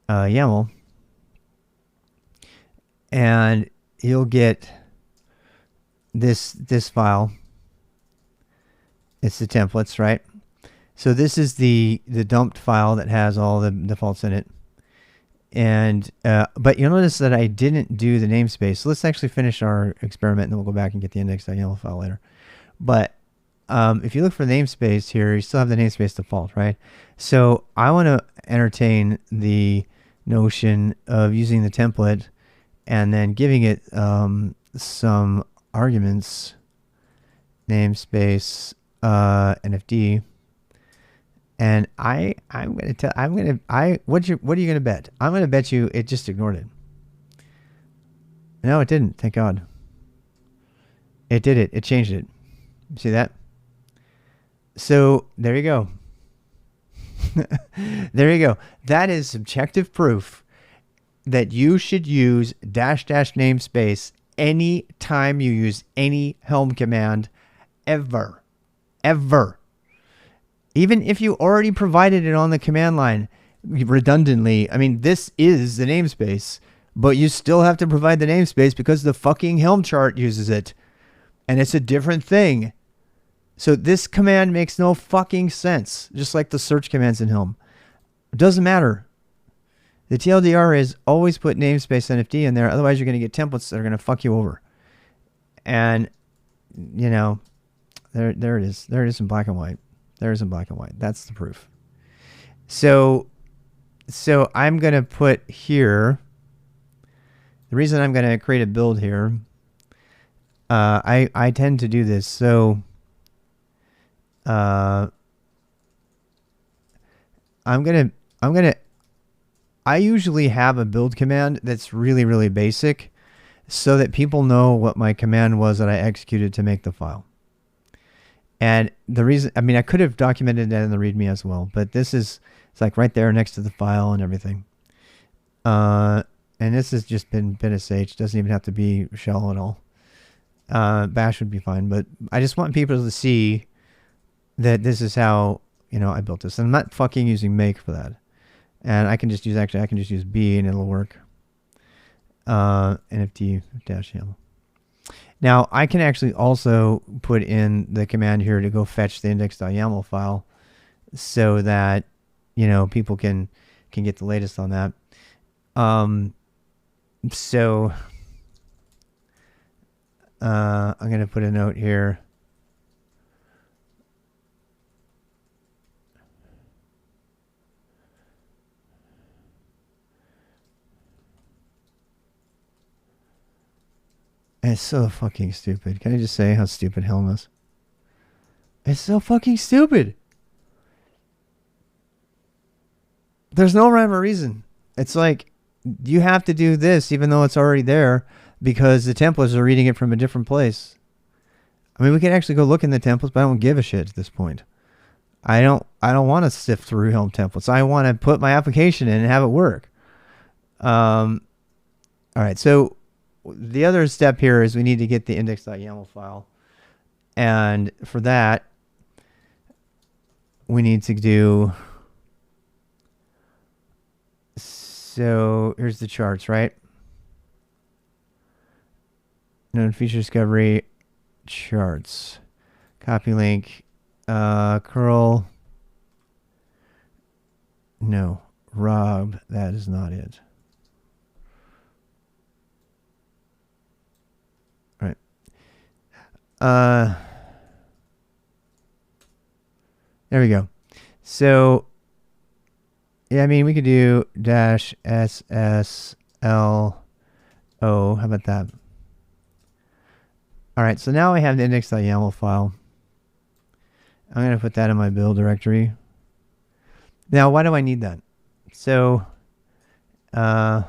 YAML, and you'll get this file. It's the templates, right? So this is the dumped file that has all the defaults in it. And but you'll notice that I didn't do the namespace. So let's actually finish our experiment, and then we'll go back and get the index.yaml file later. But if you look for namespace here, you still have the namespace default, right? So I want to entertain the notion of using the template and then giving it some arguments, namespace NFD. And what are you gonna bet? I'm gonna bet you it just ignored it. No, it didn't. Thank God. It did it. It changed it. See that? So there you go. There you go. That is subjective proof that you should use -- namespace any time you use any Helm command ever. Ever. Even if you already provided it on the command line redundantly. I mean, this is the namespace, but you still have to provide the namespace because the fucking Helm chart uses it. And it's a different thing. So this command makes no fucking sense. Just like the search commands in Helm. It doesn't matter. The TLDR is always put namespace NFD in there. Otherwise, you're going to get templates that are going to fuck you over. And, you know, there it is. There it is in black and white. There it is in black and white. That's the proof. So I'm going to put here, the reason I'm going to create a build here, I tend to do this. So I usually have a build command that's really, really basic so that people know what my command was that I executed to make the file. And the reason, I mean, I could have documented that in the README as well, but it's like right there next to the file and everything. And this has just been sh. Doesn't even have to be shell at all. Bash would be fine, but I just want people to see that this is how, you know, I built this. And I'm not fucking using make for that. And I can just use, actually, I can just use B and it'll work. NFD-YAML. Now, I can actually also put in the command here to go fetch the index.yaml file so that, you know, people can get the latest on that. So I'm going to put a note here. It's so fucking stupid. Can I just say how stupid Helm is? It's so fucking stupid. There's no rhyme or reason. It's like, you have to do this even though it's already there because the templates are reading it from a different place. I mean, we can actually go look in the templates, but I don't give a shit at this point. I don't want to sift through Helm templates. I want to put my application in and have it work. All right, so the other step here is we need to get the index.yaml file. And for that, we need to do, so here's the charts, right? Node feature discovery charts. Copy link, curl. No, Rob, that is not it. There we go. So, yeah, I mean, we could do -SSLO. How about that? All right, so now I have the index.yaml file. I'm going to put that in my build directory. Now, why do I need that? So, so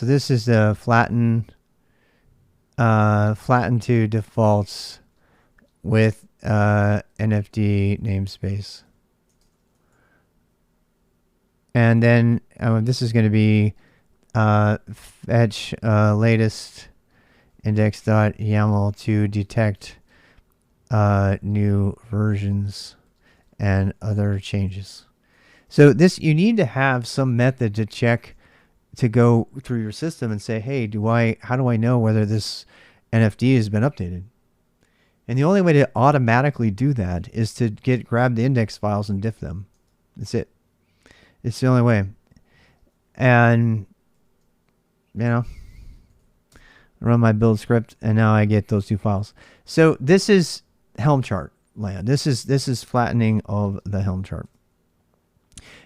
this is the flatten to defaults with NFD namespace. And then this is going to be fetch latest index.yaml to detect new versions and other changes. So this, you need to have some method to check, to go through your system and say, hey, how do I know whether this NFD has been updated? And the only way to automatically do that is to grab the index files and diff them. That's it. It's the only way. And, run my build script, and now I get those two files. So this is Helm chart land. This is flattening of the Helm chart.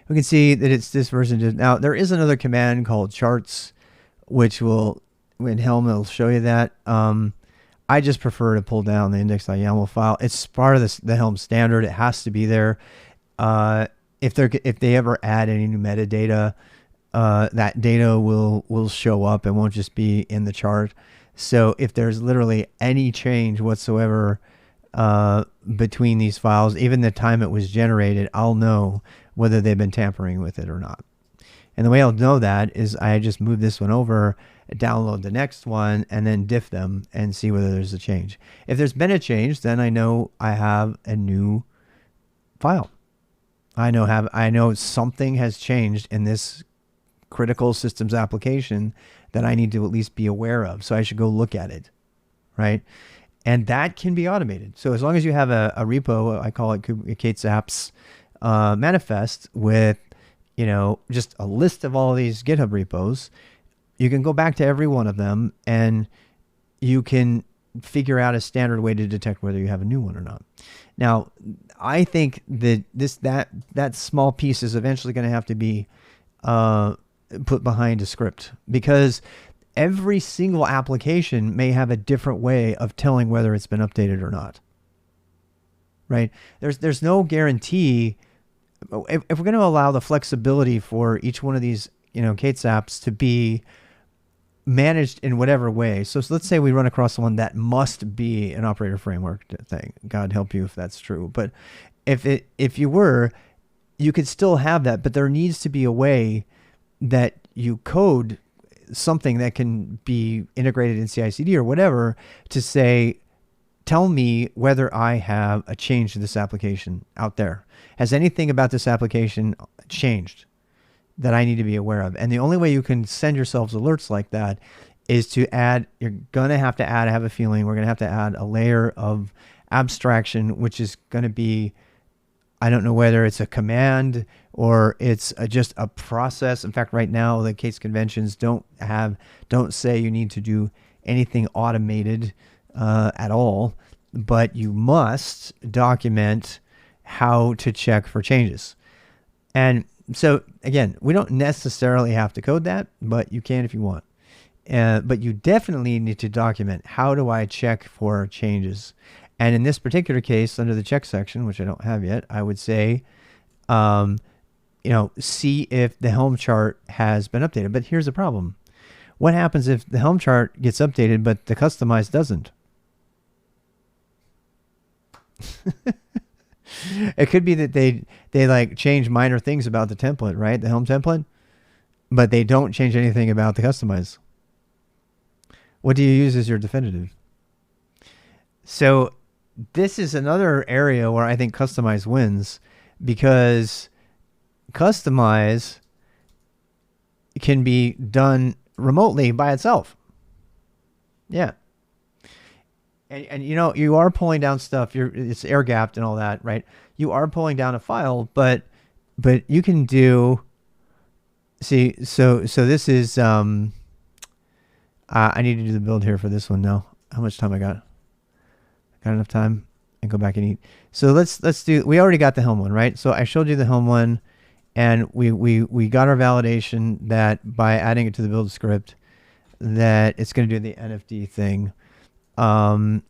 We can see that it's this version. Now there is another command called charts, which will, in Helm, it'll show you that. I just prefer to pull down the index.yaml file. It's part of the Helm standard. It has to be there. If they ever add any new metadata, that data will show up and won't just be in the chart. So if there's literally any change whatsoever between these files, even the time it was generated, I'll know whether they've been tampering with it or not. And the way I'll know that is I just move this one over, download the next one, and then diff them and see whether there's a change. If there's been a change, then I know I have a new file. I know something has changed in this critical systems application that I need to at least be aware of. So I should go look at it, right? And that can be automated. So as long as you have a repo, I call it k8sapp's manifest with, just a list of all of these GitHub repos, you can go back to every one of them and you can figure out a standard way to detect whether you have a new one or not. Now, I think that that small piece is eventually going to have to be put behind a script, because every single application may have a different way of telling whether it's been updated or not. Right? There's no guarantee. If we're going to allow the flexibility for each one of these, k8sapps to be managed in whatever way. So let's say we run across one that must be an operator framework thing. God help you if that's true. But if you could still have that, but there needs to be a way that you code something that can be integrated in CI/CD or whatever to say, tell me whether I have a change to this application out there. Has anything about this application changed that I need to be aware of? And the only way you can send yourselves alerts like that is to add, you're going to have to add, I have a feeling we're going to have to add a layer of abstraction, which is going to be, I don't know whether it's a command or it's just a process. In fact, right now, the case conventions don't say you need to do anything automated at all, but you must document how to check for changes. And so again, we don't necessarily have to code that, but you can if you want. But you definitely need to document, how do I check for changes? And in this particular case, under the check section, which I don't have yet, I would say, see if the Helm chart has been updated. But here's the problem. What happens if the Helm chart gets updated, but the customized doesn't? It could be that they like change minor things about the template, right? The Helm template, but they don't change anything about the customize. What do you use as your definitive? So this is another area where I think customize wins, because customize can be done remotely by itself. Yeah. And you are pulling down stuff. It's air gapped and all that, right? You are pulling down a file, but you can do. See, so this is. I need to do the build here for this one now. How much time I got? Got enough time? And go back and eat. So let's do. We already got the Helm one, right? So I showed you the Helm one, and we got our validation that by adding it to the build script, that it's going to do the NFD thing. And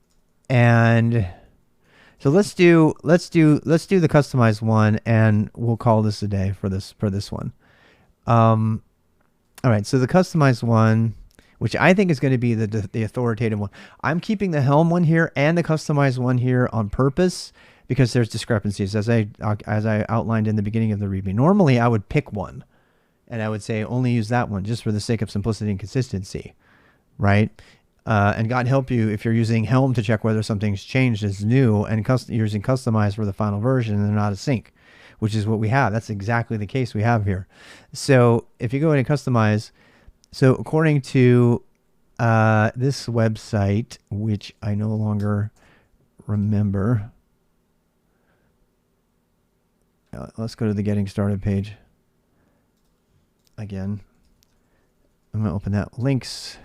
so let's do the customized one, and we'll call this a day for this one. All right. So the customized one, which I think is going to be the authoritative one. I'm keeping the Helm one here and the customized one here on purpose because there's discrepancies, as I outlined in the beginning of the README. Normally I would pick one and I would say only use that one just for the sake of simplicity and consistency, right? And God help you if you're using Helm to check whether something's changed as new and you're using Customize for the final version and they're not a sync, which is what we have. That's exactly the case we have here. So if you go in and Customize, so according to this website, which I no longer remember, let's go to the Getting Started page again. I'm going to open that. Links.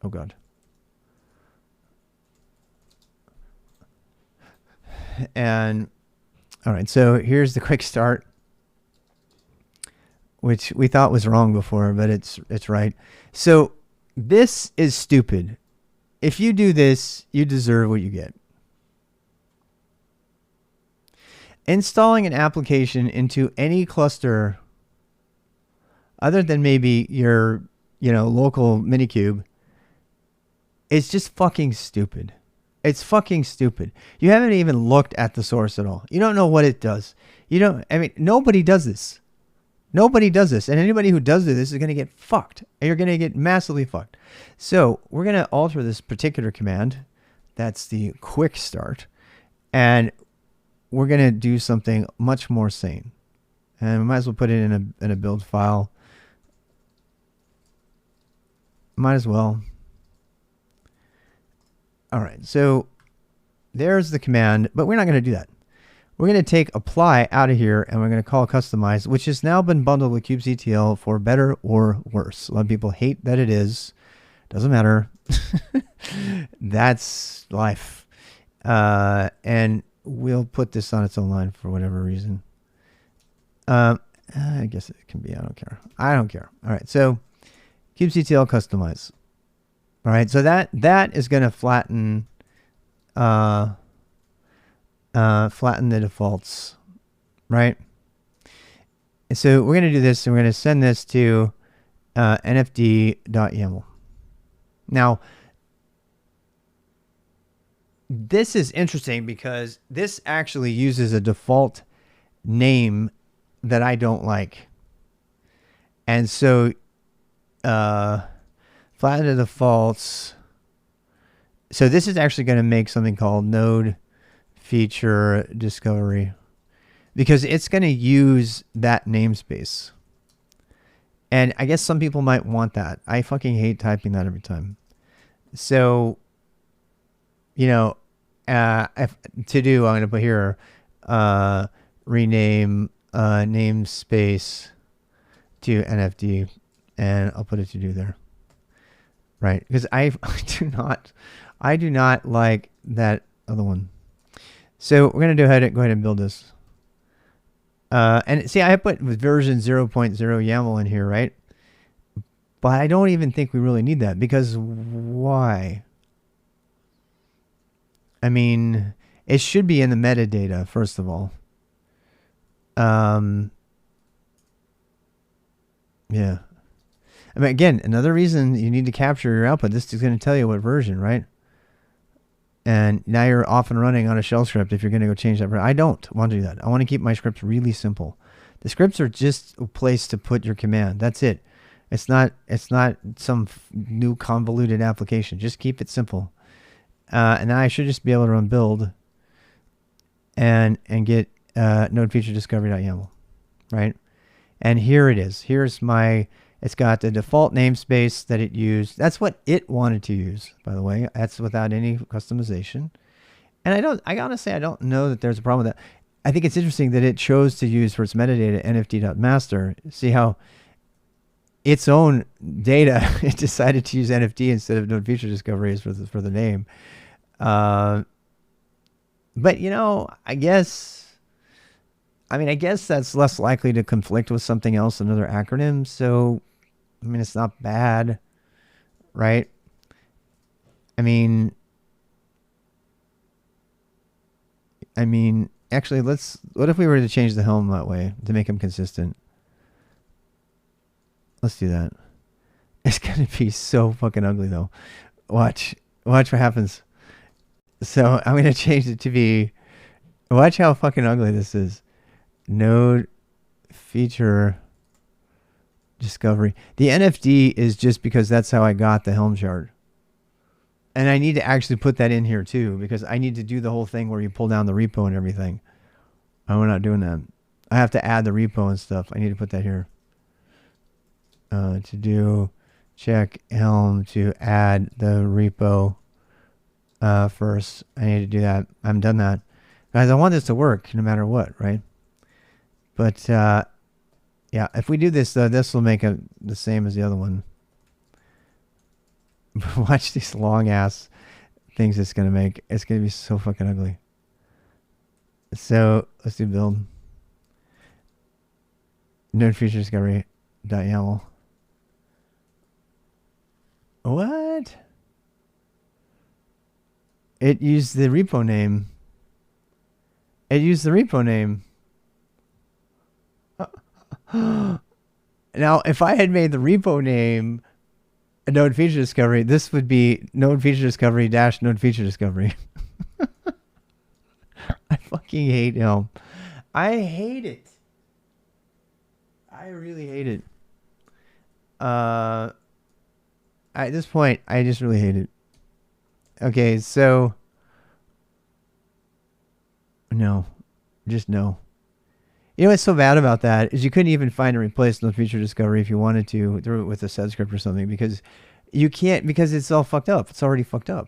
Oh, God. And, all right, so here's the quick start, which we thought was wrong before, but it's right. So this is stupid. If you do this, you deserve what you get. Installing an application into any cluster other than maybe your, local Minikube is just fucking stupid. It's fucking stupid. You haven't even looked at the source at all. You don't know what it does. Nobody does this. Nobody does this. And anybody who does this is going to get fucked. And you're going to get massively fucked. So we're going to alter this particular command. That's the quick start. And we're going to do something much more sane. And we might as well put it in a build file. Might as well. All right, so there's the command, but we're not going to do that. We're going to take apply out of here, and we're going to call customize, which has now been bundled with kubectl for better or worse. A lot of people hate that it is. Doesn't matter. That's life. And we'll put this on its own line for whatever reason. I guess it can be. I don't care. I don't care. All right, so kubectl customize. All right, so that is going to flatten the defaults, right? And so we're going to do this, and we're going to send this to nfd.yaml. Now, this is interesting because this actually uses a default name that I don't like. And so flatten the defaults. So this is actually going to make something called node feature discovery because it's going to use that namespace. And I guess some people might want that. I fucking hate typing that every time. So, if to do, I'm going to put here, rename namespace to NFD, and I'll put it to do there. Right, because I do not like that other one. So we're gonna go ahead and build this. And see, I put version 0.0 YAML in here, right? But I don't even think we really need that because why? I mean, it should be in the metadata first of all. Yeah. I mean, again, another reason you need to capture your output. This is going to tell you what version, right? And now you're off and running on a shell script if you're going to go change that. I don't want to do that. I want to keep my scripts really simple. The scripts are just a place to put your command. That's it. It's not some new convoluted application. Just keep it simple. And now I should just be able to run build and get node feature discovery.yaml, right? And here it is. Here's my... It's got the default namespace that it used. That's what it wanted to use, by the way. That's without any customization. And I gotta say, I don't know that there's a problem with that. I think it's interesting that it chose to use for its metadata nfd.master. See how its own data, it decided to use NFD instead of node feature discovery for the name. But I guess that's less likely to conflict with something else, another acronym. So, it's not bad, right? Actually, what if we were to change the Helm that way to make them consistent? Let's do that. It's going to be so fucking ugly, though. Watch what happens. So I'm going to change it to be, watch how fucking ugly this is. Node feature discovery. The NFD is just because that's how I got the Helm chart. And I need to actually put that in here too, because I need to do the whole thing where you pull down the repo and everything. And we're not doing that. I have to add the repo and stuff. I need to put that here. To do check Helm to add the repo first. I need to do that. I haven't done that. Guys, I want this to work no matter what, right? But yeah, if we do this, though, this will make it the same as the other one. Watch these long ass things it's going to make. It's going to be so fucking ugly. So let's do build. Node feature discovery.yaml. What? It used the repo name. It used the repo name. Now, if I had made the repo name a node feature discovery, this would be node feature discovery dash node feature discovery. I fucking hate Helm. I hate it. I really hate it. At this point, I just really hate it. Okay, so no, just no. You know what's so bad about that is you couldn't even find a replacement feature discovery if you wanted to through it with a set script or something, because you can't, because it's all fucked up. It's already fucked up.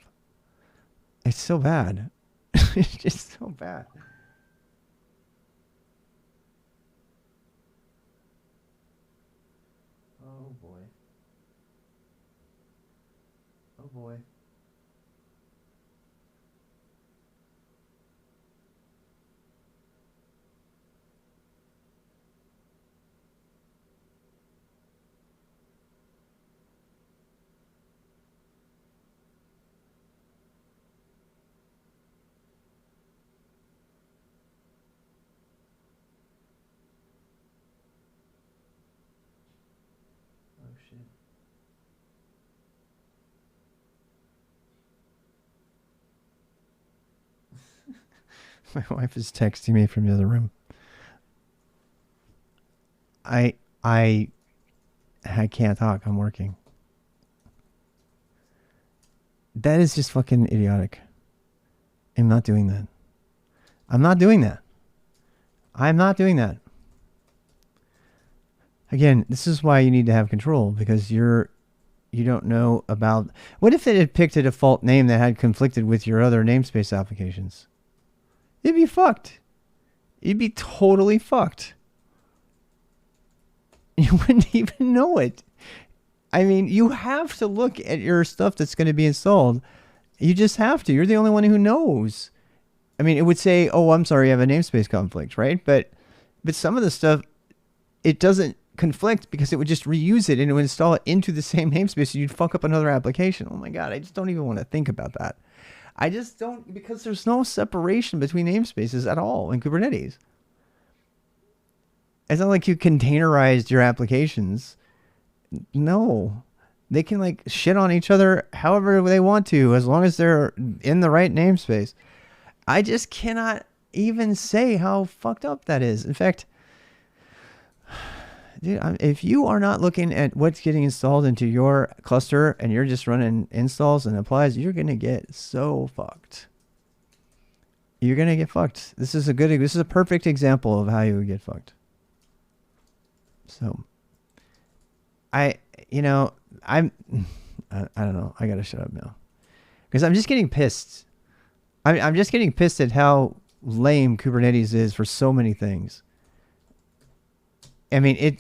It's so bad. It's just so bad. Oh boy. Oh boy. Oh shit. My wife is texting me from the other room. I can't talk. I'm working. That is just fucking idiotic. I'm not doing that. I'm not doing that. I'm not doing that. Again, this is why you need to have control, because you don't know about... What if it had picked a default name that had conflicted with your other namespace applications? You'd be fucked. You'd be totally fucked. You wouldn't even know it. I mean, you have to look at your stuff that's going to be installed. You just have to. You're the only one who knows. I mean, it would say, oh, I'm sorry, you have a namespace conflict, right? But some of the stuff, it doesn't conflict because it would just reuse it and it would install it into the same namespace and you'd fuck up another application. Oh my God, I just don't even want to think about that. I just don't, because there's no separation between namespaces at all in Kubernetes. It's not like you containerized your applications. No. They can like shit on each other however they want to, as long as they're in the right namespace. I just cannot even say how fucked up that is. In fact, dude, if you are not looking at what's getting installed into your cluster and you're just running installs and applies, you're going to get so fucked. You're going to get fucked. This is a perfect example of how you would get fucked. So, I don't know. I got to shut up now. Because I'm just getting pissed. I'm just getting pissed at how lame Kubernetes is for so many things. I mean,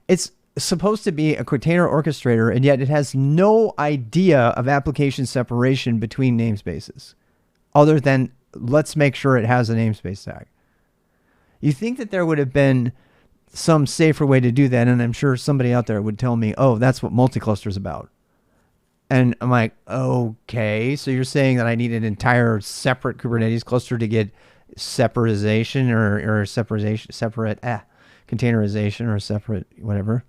it's supposed to be a container orchestrator, and yet it has no idea of application separation between namespaces, other than let's make sure it has a namespace tag. You think that there would have been some safer way to do that, and I'm sure somebody out there would tell me, oh, that's what multi-cluster is about. And I'm like, okay, so you're saying that I need an entire separate Kubernetes cluster to get separatization or separate containerization or separate whatever.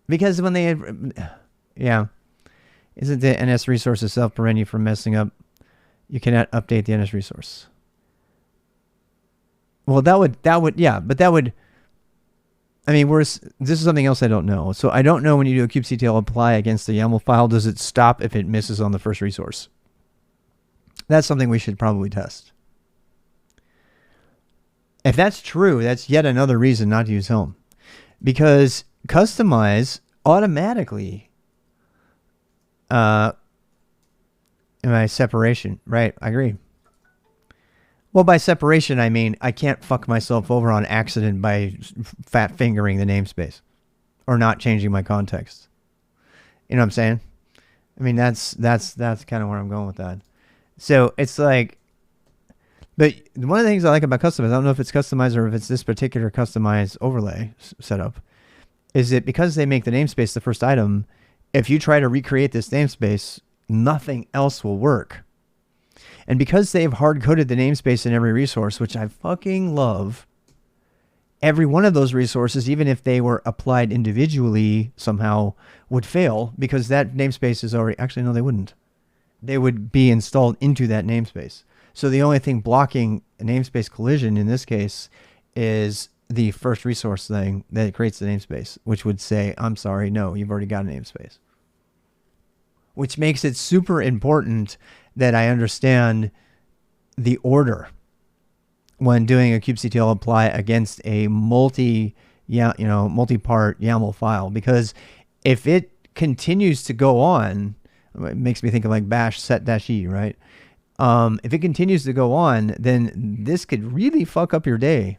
Because when they had, yeah, isn't the NS resource itself prevent you from messing up? You cannot update the NS resource. Well, that would, yeah, but that would, I mean, this is something else I don't know. So I don't know when you do a kubectl apply against the YAML file, does it stop if it misses on the first resource? That's something we should probably test. If that's true, that's yet another reason not to use Helm. Because customize automatically my separation. Right, I agree. Well, by separation, I mean I can't fuck myself over on accident by fat fingering the namespace or not changing my context. You know what I'm saying? I mean, that's kind of where I'm going with that. So it's like, but one of the things I like about Customize, I don't know if it's Customize or if it's this particular Customize overlay setup, is that because they make the namespace the first item, if you try to recreate this namespace, nothing else will work. And because they've hard-coded the namespace in every resource, which I fucking love, every one of those resources, even if they were applied individually, somehow would fail because that namespace is already... Actually, no, they wouldn't. They would be installed into that namespace. So the only thing blocking a namespace collision in this case is the first resource thing that creates the namespace, which would say, I'm sorry, no, you've already got a namespace. Which makes it super important that I understand the order when doing a kubectl apply against a multi-part YAML file, because if it continues to go on, it makes me think of like bash set-e, right? If it continues to go on, then this could really fuck up your day,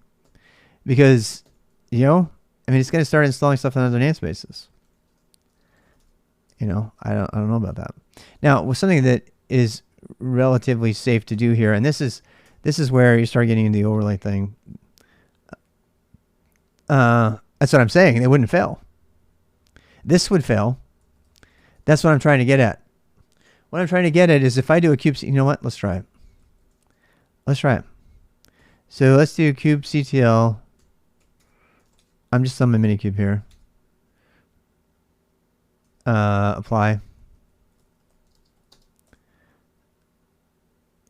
because it's going to start installing stuff on other namespaces. I don't know about that. Now, with something that is relatively safe to do here, and this is where you start getting into the overlay thing. That's what I'm saying. It wouldn't fail. This would fail. That's what I'm trying to get at. What I'm trying to get at is if I do a kubectl, you know what? Let's try it. So let's do kubectl. I'm just on my minikube here. Apply.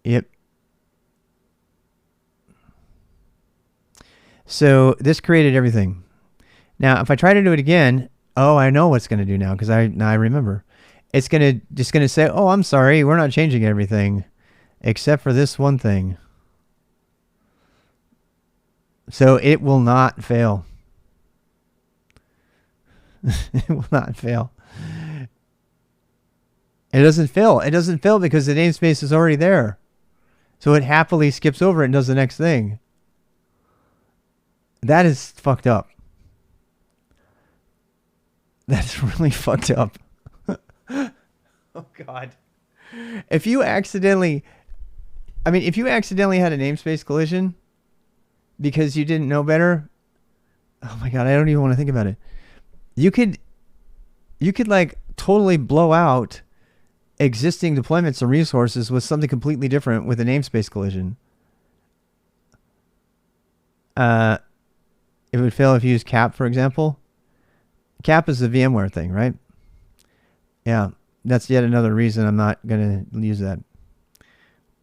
Yep. So this created everything. Now, if I try to do it again, I know what's going to do now because I remember. It's just going to say, oh, I'm sorry, we're not changing everything except for this one thing. So it will not fail. It will not fail. It doesn't fail. It doesn't fail because the namespace is already there. So it happily skips over it and does the next thing. That is fucked up. That's really fucked up. Oh, God. If you accidentally had a namespace collision because you didn't know better, oh my God, I don't even want to think about it. You could like totally blow out existing deployments and resources with something completely different with a namespace collision. It would fail if you use cap, for example. Cap is a VMware thing, right? Yeah, that's yet another reason I'm not going to use that.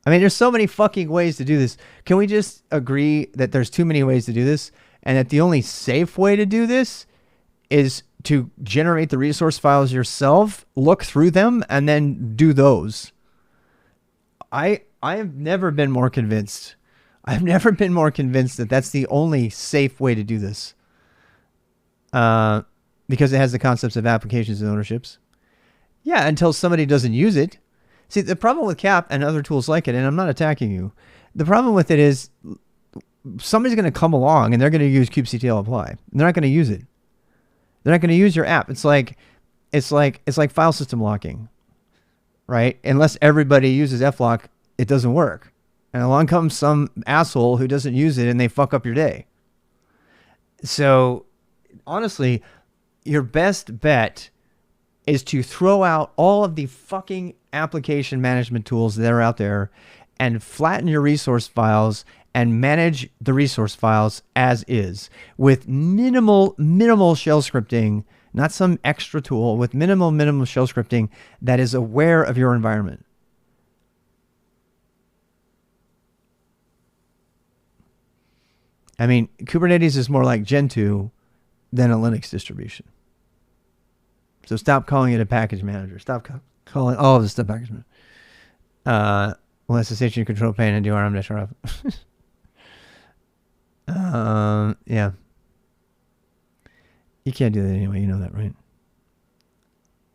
I mean, there's so many fucking ways to do this. Can we just agree that there's too many ways to do this and that the only safe way to do this is to generate the resource files yourself, look through them, and then do those? I have never been more convinced. I've never been more convinced that that's the only safe way to do this. Because it has the concepts of applications and ownerships. Yeah, until somebody doesn't use it. See, the problem with cap and other tools like it, and I'm not attacking you, the problem with it is somebody's going to come along and they're going to use kubectl apply. They're not going to use it. They're not going to use your app. It's like file system locking, right? Unless everybody uses flock, it doesn't work. And along comes some asshole who doesn't use it and they fuck up your day. So honestly, your best bet is to throw out all of the fucking application management tools that are out there and flatten your resource files and manage the resource files as is with minimal shell scripting, not some extra tool, with minimal shell scripting that is aware of your environment. I mean, Kubernetes is more like Gentoo than a Linux distribution. So stop calling it a package manager. Stop calling all of this stuff package manager. Well, SSH control pane and do rm-rf. Yeah. You can't do that anyway. You know that, right?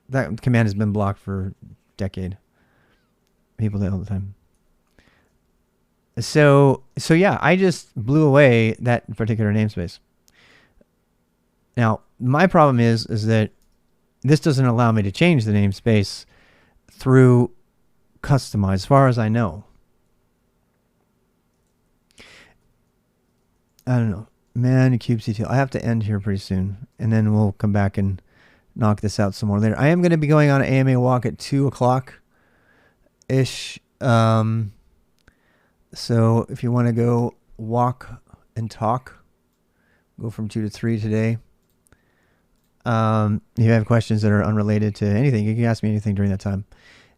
That command has been blocked for a decade. People do it all the time. So yeah, I just blew away that particular namespace. Now, my problem is that this doesn't allow me to change the namespace through customize, as far as I know. I don't know. Man, kubectl. I have to end here pretty soon, and then we'll come back and knock this out some more later. I am going to be going on an AMA walk at 2 o'clock ish. So if you want to go walk and talk, go from 2 to 3 today. If you have questions that are unrelated to anything, you can ask me anything during that time.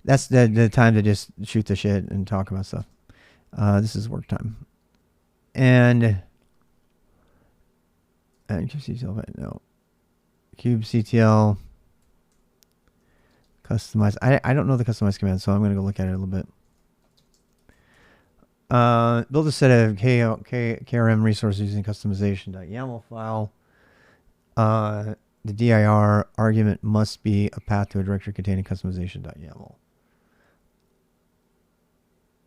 That's the time to just shoot the shit and talk about stuff. This is work time. And kubectl, no. kubectl customize. I don't know the customize command, so I'm going to go look at it a little bit. Build a set of KRM resources using customization.yaml file. The dir argument must be a path to a directory containing customization.yaml.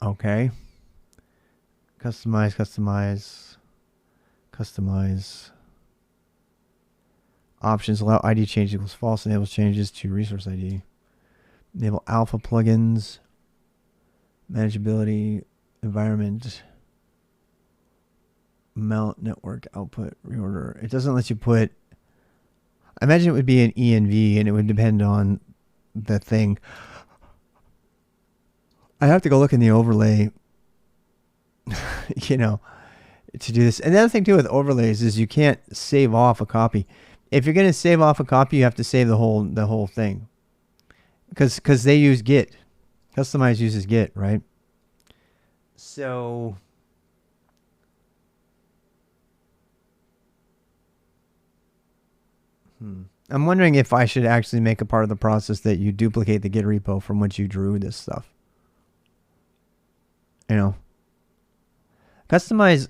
Okay. Customize. Options allow ID change equals false. Enables changes to resource ID. Enable alpha plugins. Manageability. Environment. Mount network output reorder. It doesn't let you put. I imagine it would be an env and it would depend on the thing. I have to go look in the overlay, to do this. And the other thing too with overlays is you can't save off a copy. If you're going to save off a copy, you have to save the whole thing. Because they use Git. Customize uses Git, right? So I'm wondering if I should actually make a part of the process that you duplicate the Git repo from which you drew this stuff. Customize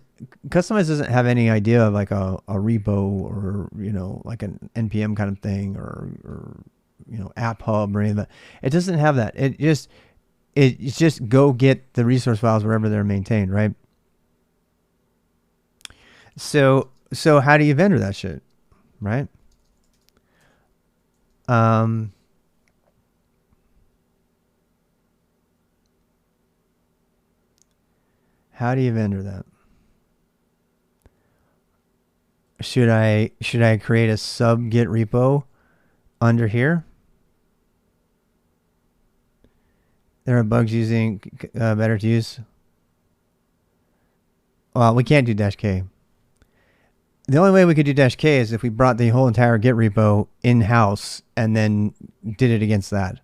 doesn't have any idea of like a repo or like an npm kind of thing or app hub or anything. It doesn't have that. It's just go get the resource files wherever they're maintained, right? So how do you vendor that shit, right? How do you vendor that? Should I create a sub git repo under here? There are bugs using better to use. Well, we can't do -k. The only way we could do -k is if we brought the whole entire git repo in-house and then did it against that,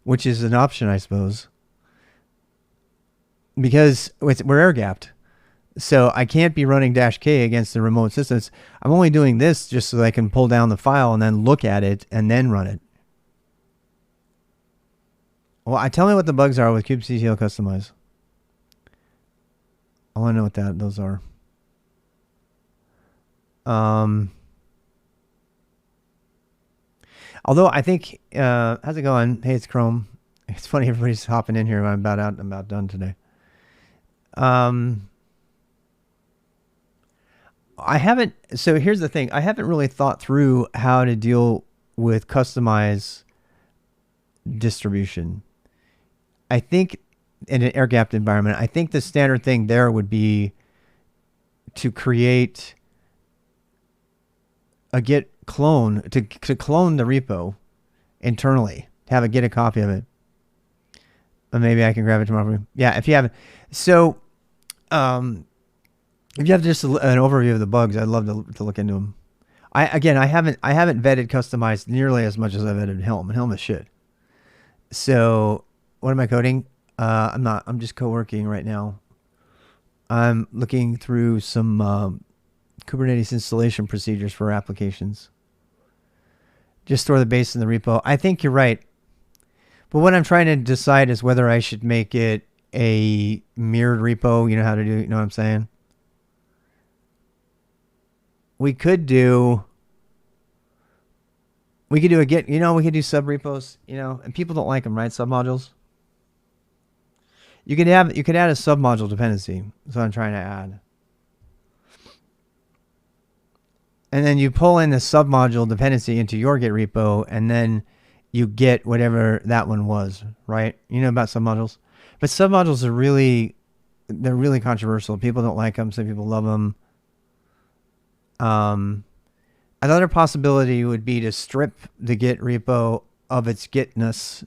which is an option, I suppose. Because we're air-gapped. So I can't be running -k against the remote systems. I'm only doing this just so I can pull down the file and then look at it and then run it. Well, tell me what the bugs are with kubectl customize. I want to know what those are. Although I think, how's it going? Hey, it's Chrome. It's funny everybody's hopping in here. I'm about done today. So here's the thing. I haven't really thought through how to deal with customize distribution. I think in an air-gapped environment, I think the standard thing there would be to create a git clone, to clone the repo internally, to have get a copy of it. Or maybe I can grab it tomorrow. Yeah, if you haven't. So, if you have just an overview of the bugs, I'd love to look into them. I haven't vetted customized nearly as much as I've vetted Helm, and Helm is shit. So, what am I coding? I'm just coworking right now. I'm looking through some Kubernetes installation procedures for applications. Just store the base in the repo. I think you're right. But what I'm trying to decide is whether I should make it a mirrored repo. You know how to do it? You know what I'm saying? We could do a Git, we could do sub repos, and people don't like them, right? Submodules. You could add a submodule dependency. That's what I'm trying to add. And then you pull in the submodule dependency into your Git repo, and then you get whatever that one was, right? You know about submodules? But submodules they're really controversial. People don't like them. Some people love them. Another possibility would be to strip the Git repo of its Gitness,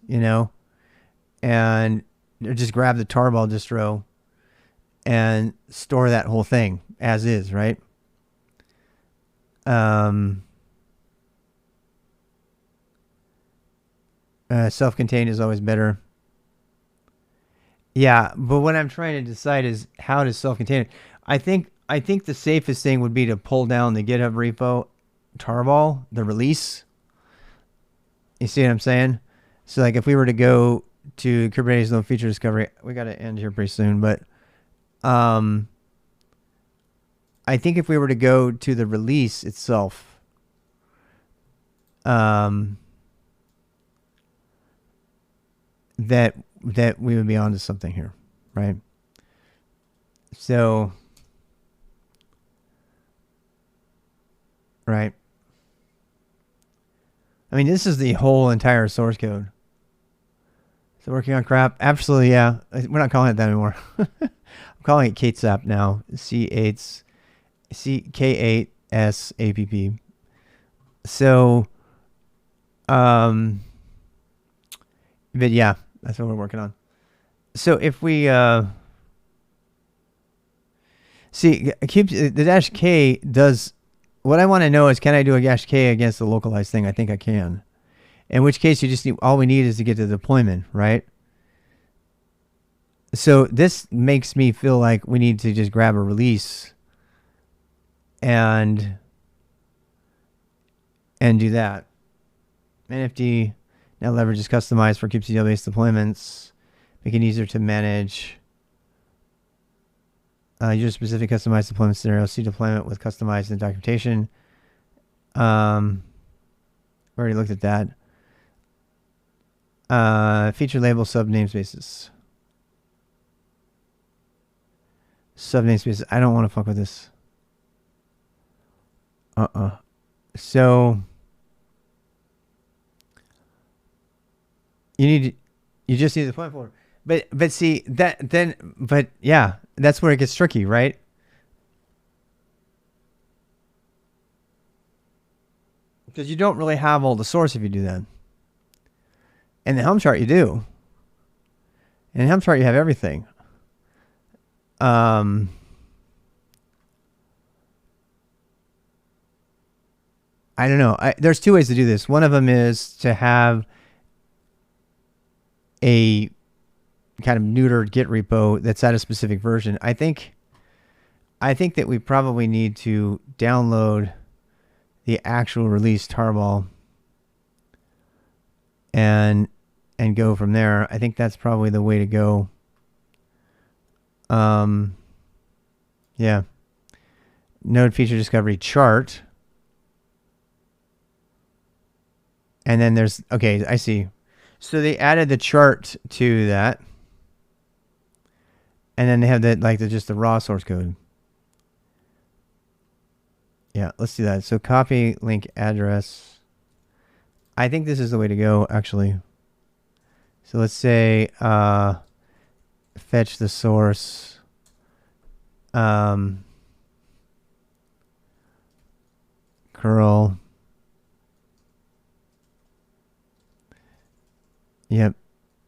and just grab the tarball distro and store that whole thing as is, right? Self-contained is always better. Yeah, but what I'm trying to decide is how to self-contain it. I think the safest thing would be to pull down the GitHub repo tarball, the release. You see what I'm saying? So like if we were to go to Kubernetes Load Feature Discovery, we got to end here pretty soon, but I think if we were to go to the release itself, that we would be onto something here, right? So, right. I mean, this is the whole entire source code. So working on crap? Absolutely, yeah. We're not calling it that anymore. I'm calling it k8sapp now. K8sapp. So, but yeah, that's what we're working on. So if we see, the dash K does. What I want to know is, can I do a dash K against the localized thing? I think I can. In which case, you just need, all we need is to get to the deployment, right? So this makes me feel like we need to just grab a release and do that. NFD now leverages customized for kubectl-based deployments, making it easier to manage user-specific customized deployment scenario. See deployment with customized in documentation. We already looked at that. Feature label sub namespaces. Sub namespaces. I don't want to fuck with this. So you just need the deployment folder. But see but yeah, that's where it gets tricky, right? Because you don't really have all the source if you do that. In the Helm chart, you do. In the Helm chart, you have everything. I don't know. There's two ways to do this. One of them is to have a kind of neutered Git repo that's at a specific version. I think that we probably need to download the actual release tarball and go from there. I think that's probably the way to go. Yeah. Node feature discovery chart. And then there's, okay, I see. So they added the chart to that. And then they have just the raw source code. Yeah, let's do that. So copy link address. I think this is the way to go, actually. So let's say fetch the source. Curl. Yep.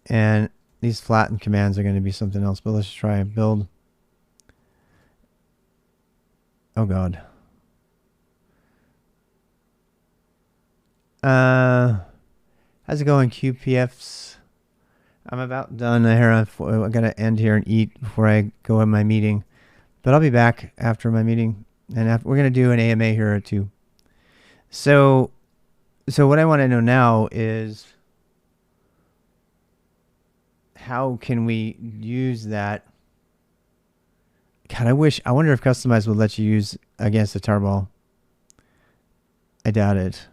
And these flattened commands are going to be something else, but let's try and build. Oh God. How's it going, QPFs? I'm about done here. I gotta end here and eat before I go in my meeting, but I'll be back after my meeting. And we're going to do an AMA here too. So what I want to know now is how can we use that? God, I wonder if Customize will let you use against a tarball. I doubt it.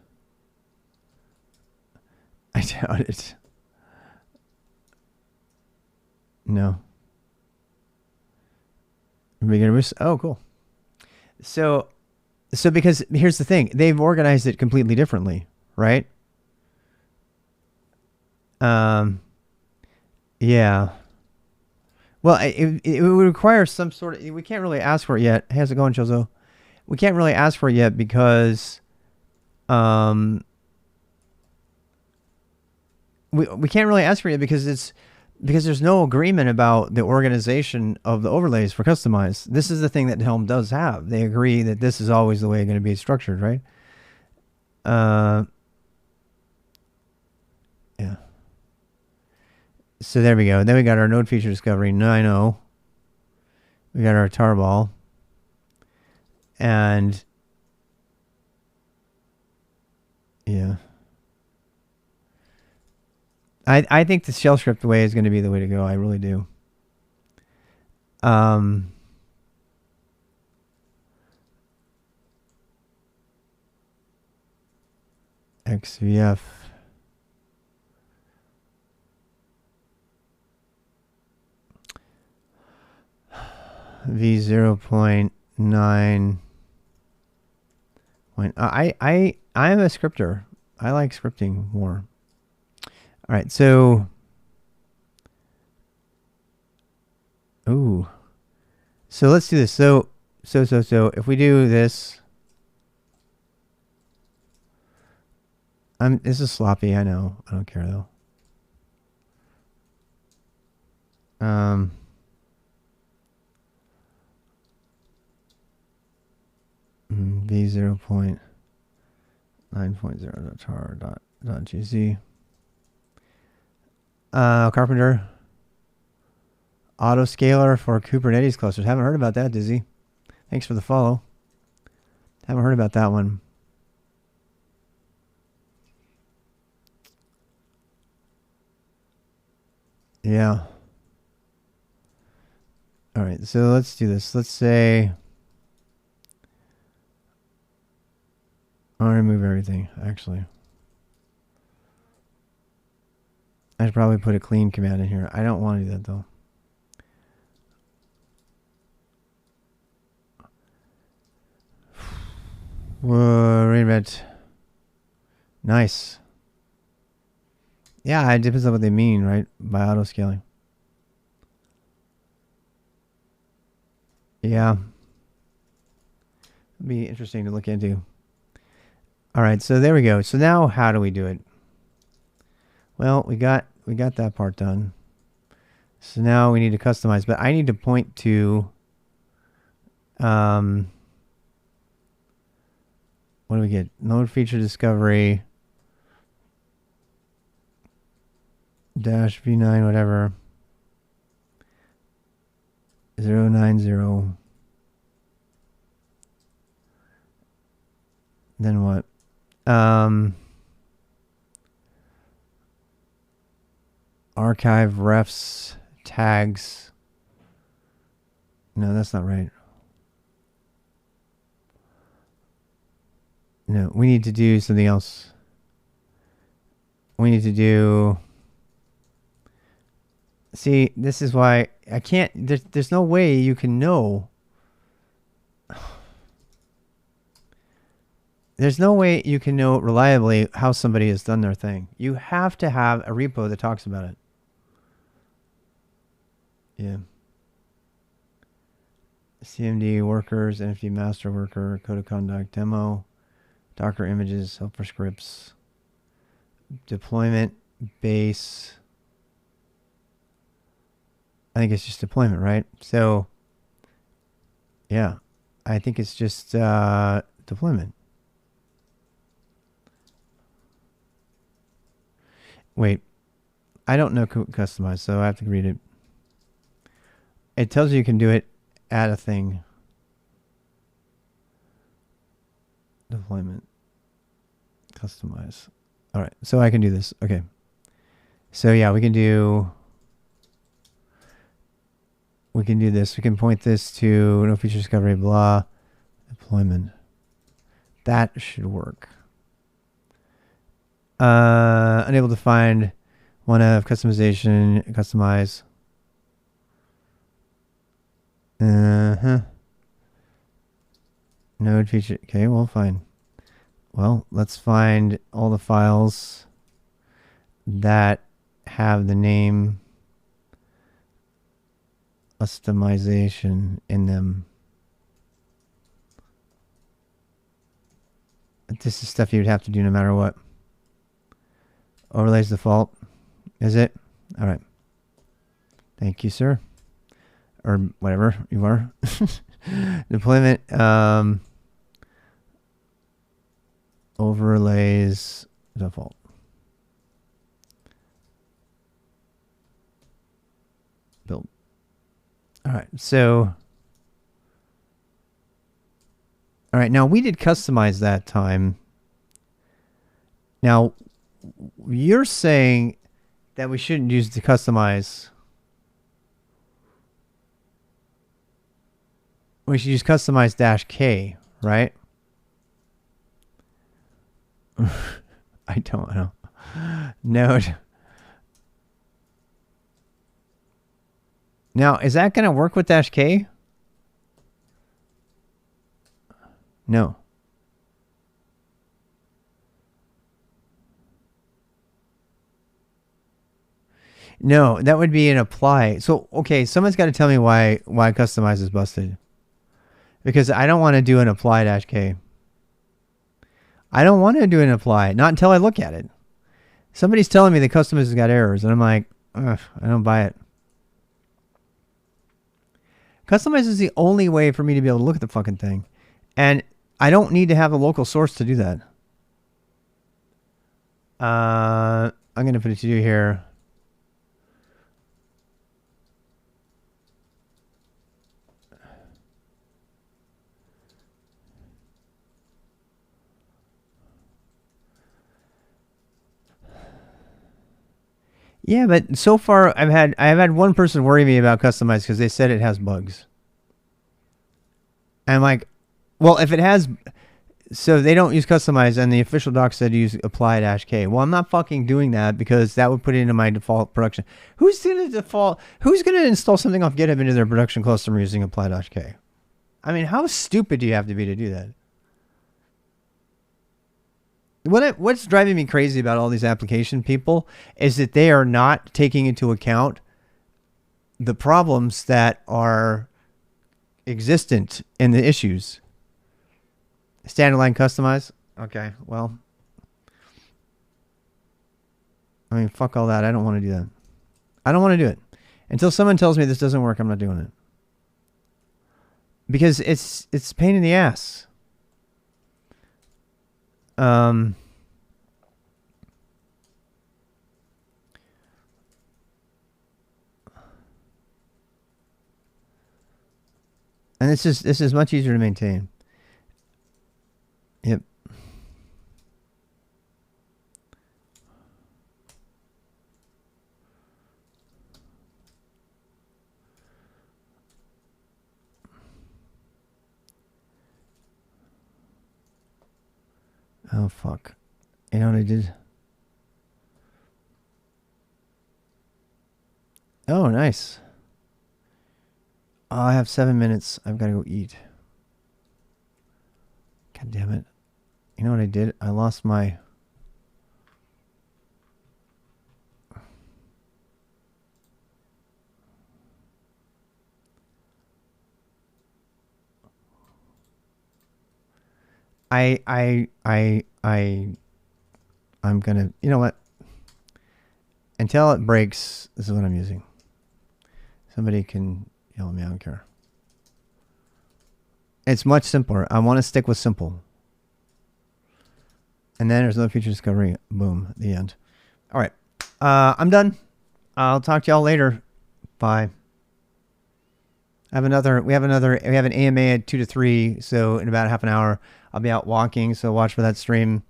I doubt it. No. Oh, cool. So because here's the thing, they've organized it completely differently, right? Yeah. Well, it would require some sort of. We can't really ask for it yet. How's it going, Chozo? We can't really ask for it yet because, we can't really ask for it because there's no agreement about the organization of the overlays for Customize. This is the thing that Helm does have. They agree that this is always the way it's going to be structured, right? Yeah. So there we go. Then we got our node feature discovery 9.0. We got our tarball. And yeah. I think the shell script way is going to be the way to go. I really do. XVF. V0.9. I'm a scripter. I like scripting more. All right, so so let's do this. So if we do this, this is sloppy. I know. I don't care though. V0.9.0.tar.gz. Carpenter. Autoscaler for Kubernetes clusters. Haven't heard about that, Dizzy. Thanks for the follow. Haven't heard about that one. Yeah. All right, so let's do this. Let's say I'll remove everything, actually. I should probably put a clean command in here. I don't want to do that, though. Whoa, reinvent. Nice. Yeah, it depends on what they mean, right? By auto scaling. Yeah. It'd be interesting to look into. All right, so there we go. So now how do we do it? Well, we got that part done. So now we need to customize, but I need to point to what do we get? Node feature discovery dash v9 whatever 090. Then what? Archive refs tags. No, that's not right. No, we need to do something else. We need to do. See, this is why I can't. There's no way you can know. There's no way you can know reliably how somebody has done their thing. You have to have a repo that talks about it. Yeah. CMD workers, NFT master worker, code of conduct, demo, Docker images, helper scripts, deployment base. I think it's just deployment, right? So, yeah, I think it's just deployment. Wait, I don't know customize, so I have to read it. It tells you can do it, add a thing. Deployment. Customize. All right, so I can do this. Okay. So yeah, we can do this. We can point this to no feature discovery, blah, deployment. That should work. Unable to find one of customization, customize. Node feature. Okay, well, fine. Well, let's find all the files that have the name customization in them. This is stuff you'd have to do no matter what. Overlays default. Is it? All right. Thank you, sir. Or whatever you are. Deployment. Overlays default. Build. All right. So. All right. Now we did customize that time. Now you're saying that we shouldn't use the customize. We should use customize -k, right? I don't know. Node. Now, is that going to work with -k? No. No, that would be an apply. So, okay, someone's got to tell me why customize is busted. Because I don't want to do an apply -k. I don't want to do an apply, not until I look at it. Somebody's telling me the customize has got errors, and I'm like, ugh, I don't buy it. Customize is the only way for me to be able to look at the fucking thing. And I don't need to have a local source to do that. I'm going to put a to-do here. Yeah, but so far I've had one person worry me about customize because they said it has bugs. And I'm like, well, if it has, so they don't use customize, and the official doc said use apply -k. Well, I'm not fucking doing that because that would put it into my default production. Who's gonna install something off GitHub into their production cluster using apply -k? I mean, how stupid do you have to be to do that? What's driving me crazy about all these application people is that they are not taking into account the problems that are existent in the issues. Standard customize? Okay, well. I mean, fuck all that. I don't want to do that. I don't want to do it. Until someone tells me this doesn't work, I'm not doing it. Because it's a pain in the ass. And this is much easier to maintain. Yep. Oh fuck. You know what I did? Oh, nice. Oh, I have 7 minutes. I've got to go eat. God damn it. You know what I did? I lost my... I'm gonna, you know what? Until it breaks, this is what I'm using. Somebody can yell at me, I don't care. It's much simpler. I want to stick with simple. And then there's no feature discovery. Boom, the end. All right. I'm done. I'll talk to y'all later. Bye. We have an AMA at 2 to 3. So in about half an hour, I'll be out walking. So watch for that stream,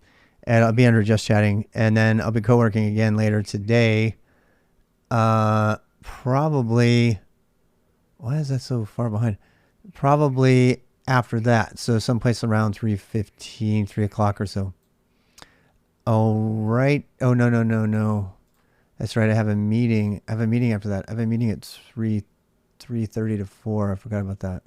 and I'll be under just chatting, and then I'll be co-working again later today. Probably. Why is that so far behind? Probably after that. So someplace around 3:15, 3 o'clock or so. All right. Oh no no no no. That's right. I have a meeting. I have a meeting after that. I have a meeting at 3:30 to 4. I forgot about that.